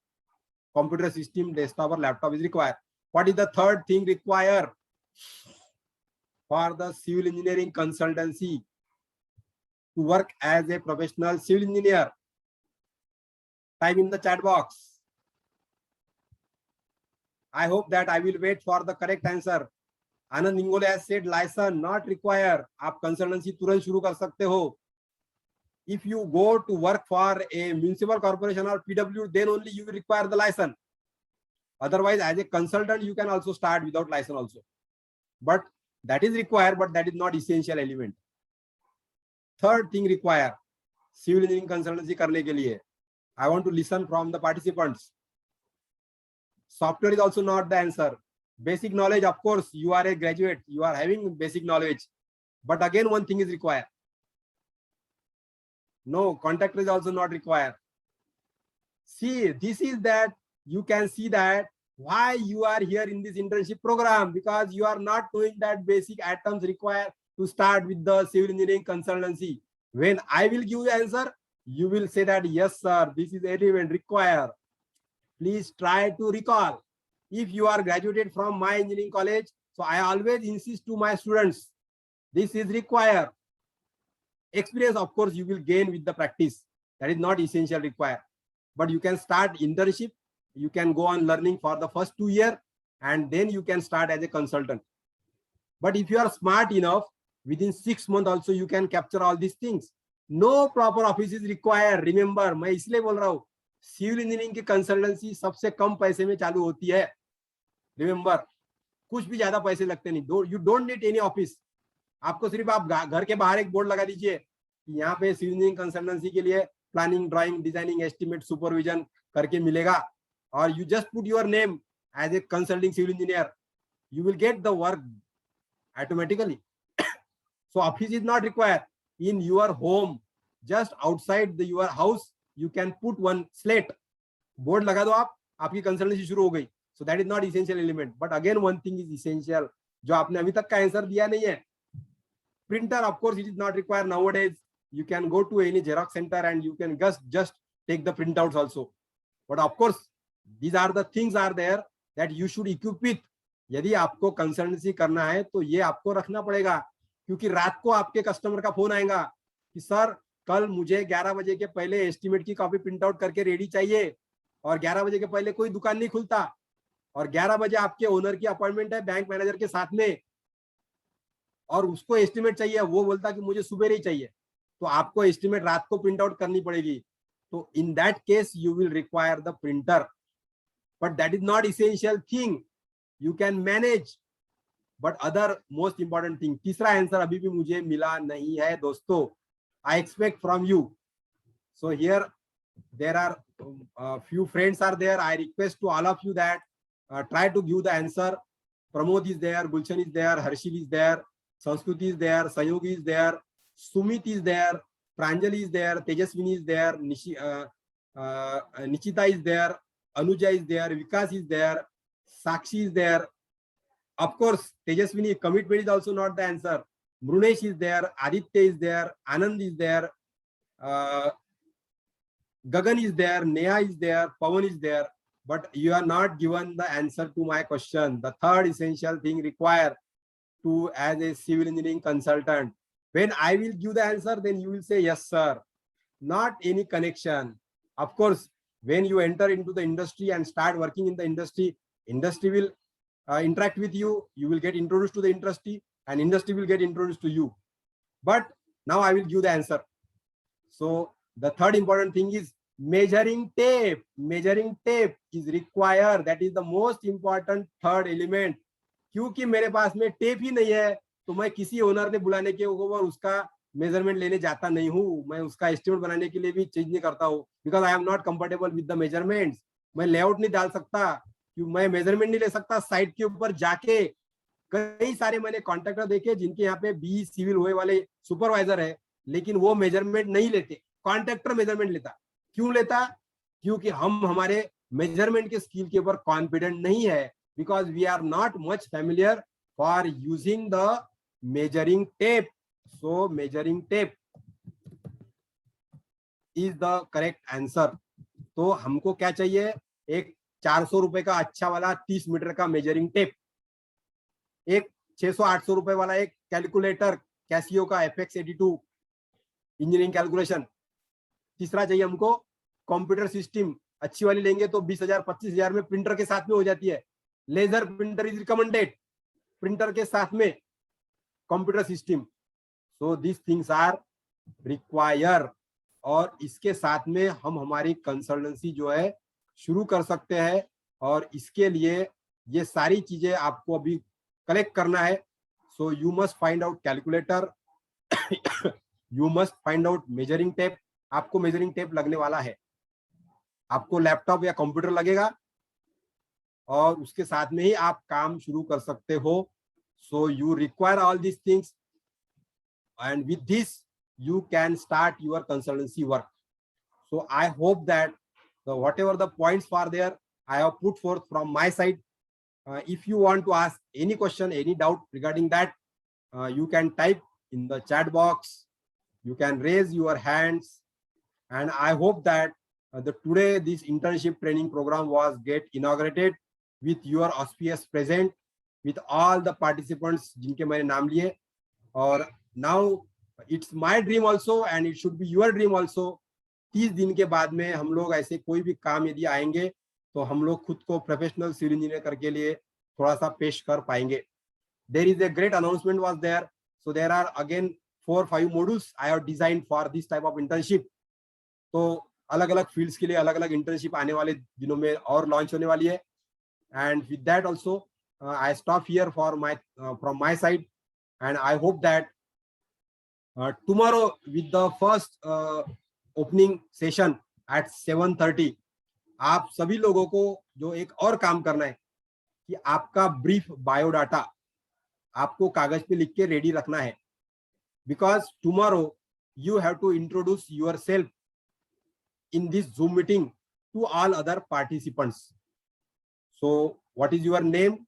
Computer system, desktop or laptop is required. What is the third thing required for the civil engineering consultancy to work as a professional civil engineer? Type in the chat box. I hope that I will wait for the correct answer. Anand Ningole has said license not required. आप consultancy तुरंत शुरू कर सकते हो. If you go to work for a municipal corporation or PW, then only you will require the license. Otherwise, as a consultant, you can also start without license also. But that is required, but that is not essential element. Third thing required, civil engineering consultancy करने के लिए. I want to listen from the participants. Software is also not the answer. Basic knowledge, of course, you are a graduate, you are having basic knowledge. But again, one thing is required. No, contractor is also not required. See, this is that you can see that why you are here in this internship program, because you are not doing that basic atoms required to start with the civil engineering consultancy. When I will give you answer, you will say that yes sir, this is element required. Please try to recall. If you are graduated from my engineering college, so I always insist to my students, this is required. Experience, of course, you will gain with the practice. That is not essential required. But you can start internship. You can go on learning for the first 2 years, and then you can start as a consultant. But if you are smart enough, within 6 months also you can capture all these things. No proper office is required. Remember, मैं इसलिए बोल रहा हूँ, civil engineering की consultancy सबसे कम पैसे में चालू होती है. Remember, कुछ भी ज्यादा पैसे लगते नहीं. You don't need any office. आपको सिर्फ आप घर के बाहर एक बोर्ड लगा दीजिए, यहाँ पे सिविल इंजीनियरिंग कंसल्टेंसी के लिए planning, drawing, designing, estimate, supervision करके मिलेगा, और you just put your name as a consulting civil engineer, you will get the work automatically. So office is not required. In your home, just outside your house, you can put one slate, board लगा दो आप, आपकी consultancy शुरू हो गई. So that is not essential element. But again, one thing is essential, जो आपने अभी तक का आंसर दिया नहीं है. Printer, of course, it is not required nowadays. You can go to any Xerox center and you can just take the printouts also. But of course, these are the things are there that you should equip with. यदि आपको consultancy करना है तो ये आपको रखना पड़ेगा, क्योंकि रात को आपके कस्टमर का फोन आएगा कि सर कल मुझे 11 बजे के पहले एस्टिमेट की कॉपी प्रिंट आउट करके रेडी चाहिए, और 11 बजे के पहले कोई दुकान नहीं खुलता, और 11 बजे आपके ओनर की अपॉइंटमेंट है बैंक मैनेजर के साथ में, और उसको एस्टिमेट चाहिए, वो बोलता कि मुझे सुबह नहीं चाहिए, तो आपको एस्टिमेट रात को प्रिंट आउट करनी पड़ेगी. तो in that case you will require the printer, but that is not essential thing. You can manage, but other most important thing. तीसरा आंसर अभी भी मुझे मिला नहीं है दोस्तों. I expect from you. So here there are few friends are there. I request to all of you that try to give the answer. Pramod is there, Gulshan is there, Harshil is there, Sanskrit is there, Sayog is there, Sumit is there, Pranjali is there, Tejaswini is there, Nichita is there, Anuja is there, Vikas is there, Sakshi is there. Of course, Tejaswini, commitment is also not the answer. Mrunesh is there, Aditya is there, Anand is there, Gagan is there, Neha is there, Pawan is there. But you are not given the answer to my question. The third essential thing required to as a civil engineering consultant. When I will give the answer, then you will say yes sir. Not any connection. Of course, when you enter into the industry and start working in the industry, industry will interact with you. You will get introduced to the industry, and industry will get introduced to you. But now I will give the answer. So The third important thing is measuring tape. Measuring tape is required. That is the most important third element. क्योंकि मेरे पास में tape ही नहीं है तो मैं किसी owner ने बुलाने के ऊपर उसका मेजरमेंट लेने जाता नहीं हूँ, मैं उसका एस्टिमेट बनाने के लिए भी चेंज नहीं करता हूँ, because I am not comfortable with the measurements. मैं लेआउट नहीं डाल सकता, क्यों मैं मेजरमेंट नहीं ले सकता. साइट के ऊपर जाके कई सारे मैंने कॉन्ट्रैक्टर देखे जिनके यहाँ पे बी सिविल हुए वाले सुपरवाइजर है, लेकिन वो मेजरमेंट नहीं लेते, कॉन्ट्रैक्टर मेजरमेंट लेता. क्यों लेता? क्योंकि हम हमारे मेजरमेंट के स्किल के ऊपर कॉन्फिडेंट नहीं है, because we are not much familiar for using the measuring tape. So measuring tape is the correct answer. तो हमको क्या चाहिए? एक 400 रुपए का अच्छा वाला 30 मीटर का मेजरिंग टेप, एक 600-800 रुपए वाला एक कैलकुलेटर कैसियो का FX82 इंजीनियरिंग कैलकुलेशन. तीसरा चाहिए हमको कंप्यूटर सिस्टम. अच्छी वाली लेंगे तो 20,000-25,000 में प्रिंटर के साथ में हो जाती है. Laser printer is recommended, printer के साथ में computer system. So this things are require. और इसके साथ में हम हमारी कंसल्टेंसी जो है शुरू कर सकते हैं. और इसके लिए ये सारी चीजें आपको अभी कलेक्ट करना है. So you must find out calculator, you must find out measuring tape. आपको मेजरिंग टेप लगने वाला है, आपको लैपटॉप या कंप्यूटर लगेगा और उसके साथ में ही आप काम शुरू कर सकते हो. So you require all this things and with this you can start your consultancy work. So I hope that whatever the points are there I have put forth from my side. If you want to ask any question, any doubt regarding that, you can type in the chat box, you can raise your hands. And I hope that today this internship training program was get inaugurated with your auspicious present, with all the participants जिनके मैंने नाम लिए. और now it's my dream also and it should be your dream also. 30 दिन के बाद में हम लोग ऐसे कोई भी काम यदि आएंगे तो हम लोग खुद को प्रोफेशनल सिविल इंजीनियर करके लिए थोड़ा सा पेश कर पाएंगे. There is a great announcement was there. So there are again 4-5 modules I have designed for this type of internship. तो अलग अलग फील्ड्स के लिए अलग अलग इंटर्नशिप आने वाले दिनों में और लॉन्च होने वाली है. And with that also I stop here for my from my side, and I hope that tomorrow with the first opening session at 7:30 आप सभी लोगों को जो एक और काम करना है कि आपका ब्रीफ बायोडाटा आपको कागज पे लिख के रेडी रखना है. Because tomorrow you have to introduce yourself in this Zoom meeting to all other participants. So what is your name,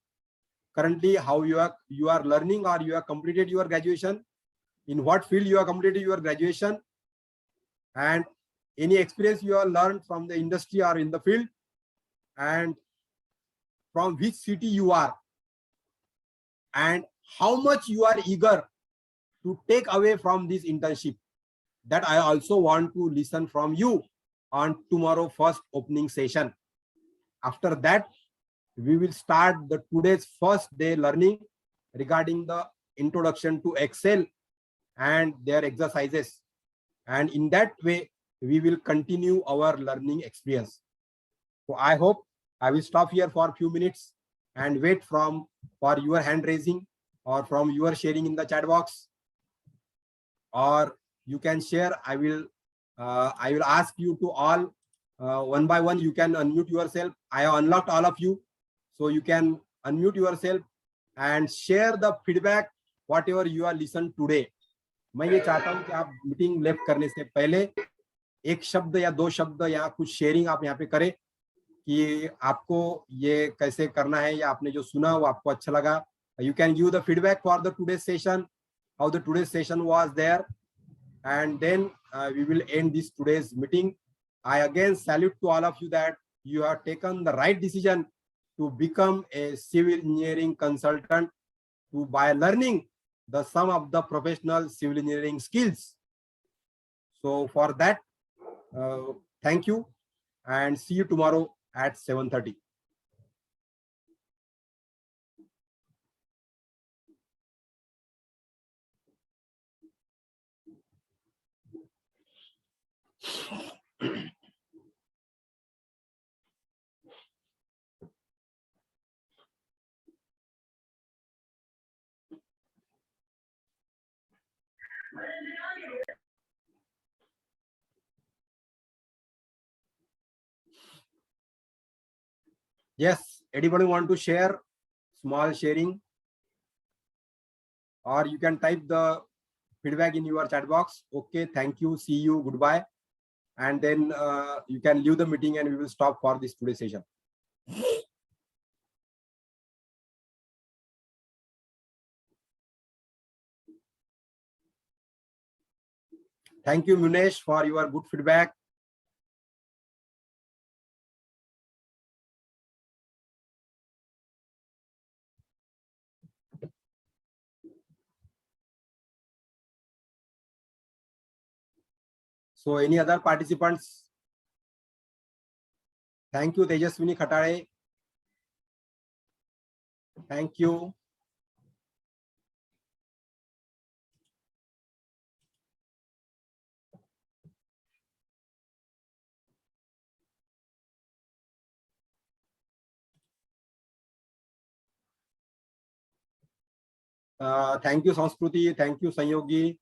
currently how you are learning or you have completed your graduation, in what field you have completed your graduation, and any experience you have learned from the industry or in the field, and from which city you are, and how much you are eager to take away from this internship. That I also want to listen from you on tomorrow first opening session. After that we will start the today's first day learning regarding the introduction to Excel and their exercises, and in that way we will continue our learning experience. So I hope I will stop here for a few minutes and wait for your hand raising or from your sharing in the chat box, or you can share. I will ask you to all one by one. You can unmute yourself. I have unlocked all of you, so you can unmute yourself and share the feedback whatever you are listened today. मैं ये चाहता हूँ कि आप meeting left करने से पहले एक शब्द या दो शब्द या कुछ शेयरिंग आप यहाँ पे करें कि आपको ये कैसे करना है या आपने जो सुना वो आपको अच्छा लगा. You can give the feedback for the today's session, how the today's session was there, and then we will end this today's meeting. I again salute to all of you that you have taken the right decision to become a civil engineering consultant by learning the sum of the professional civil engineering skills. So for that, thank you and see you tomorrow at 7:30. Yes, anybody want to share? Small sharing, or you can type the feedback in your chat box. Okay, thank you, see you, goodbye, and then you can leave the meeting and we will stop for this today's session. Thank you, Munesh, for your good feedback. So any other participants? Thank you, Tejaswini Khatare. Thank you. Thank you, Sanskruti. Thank you, Sanyogi.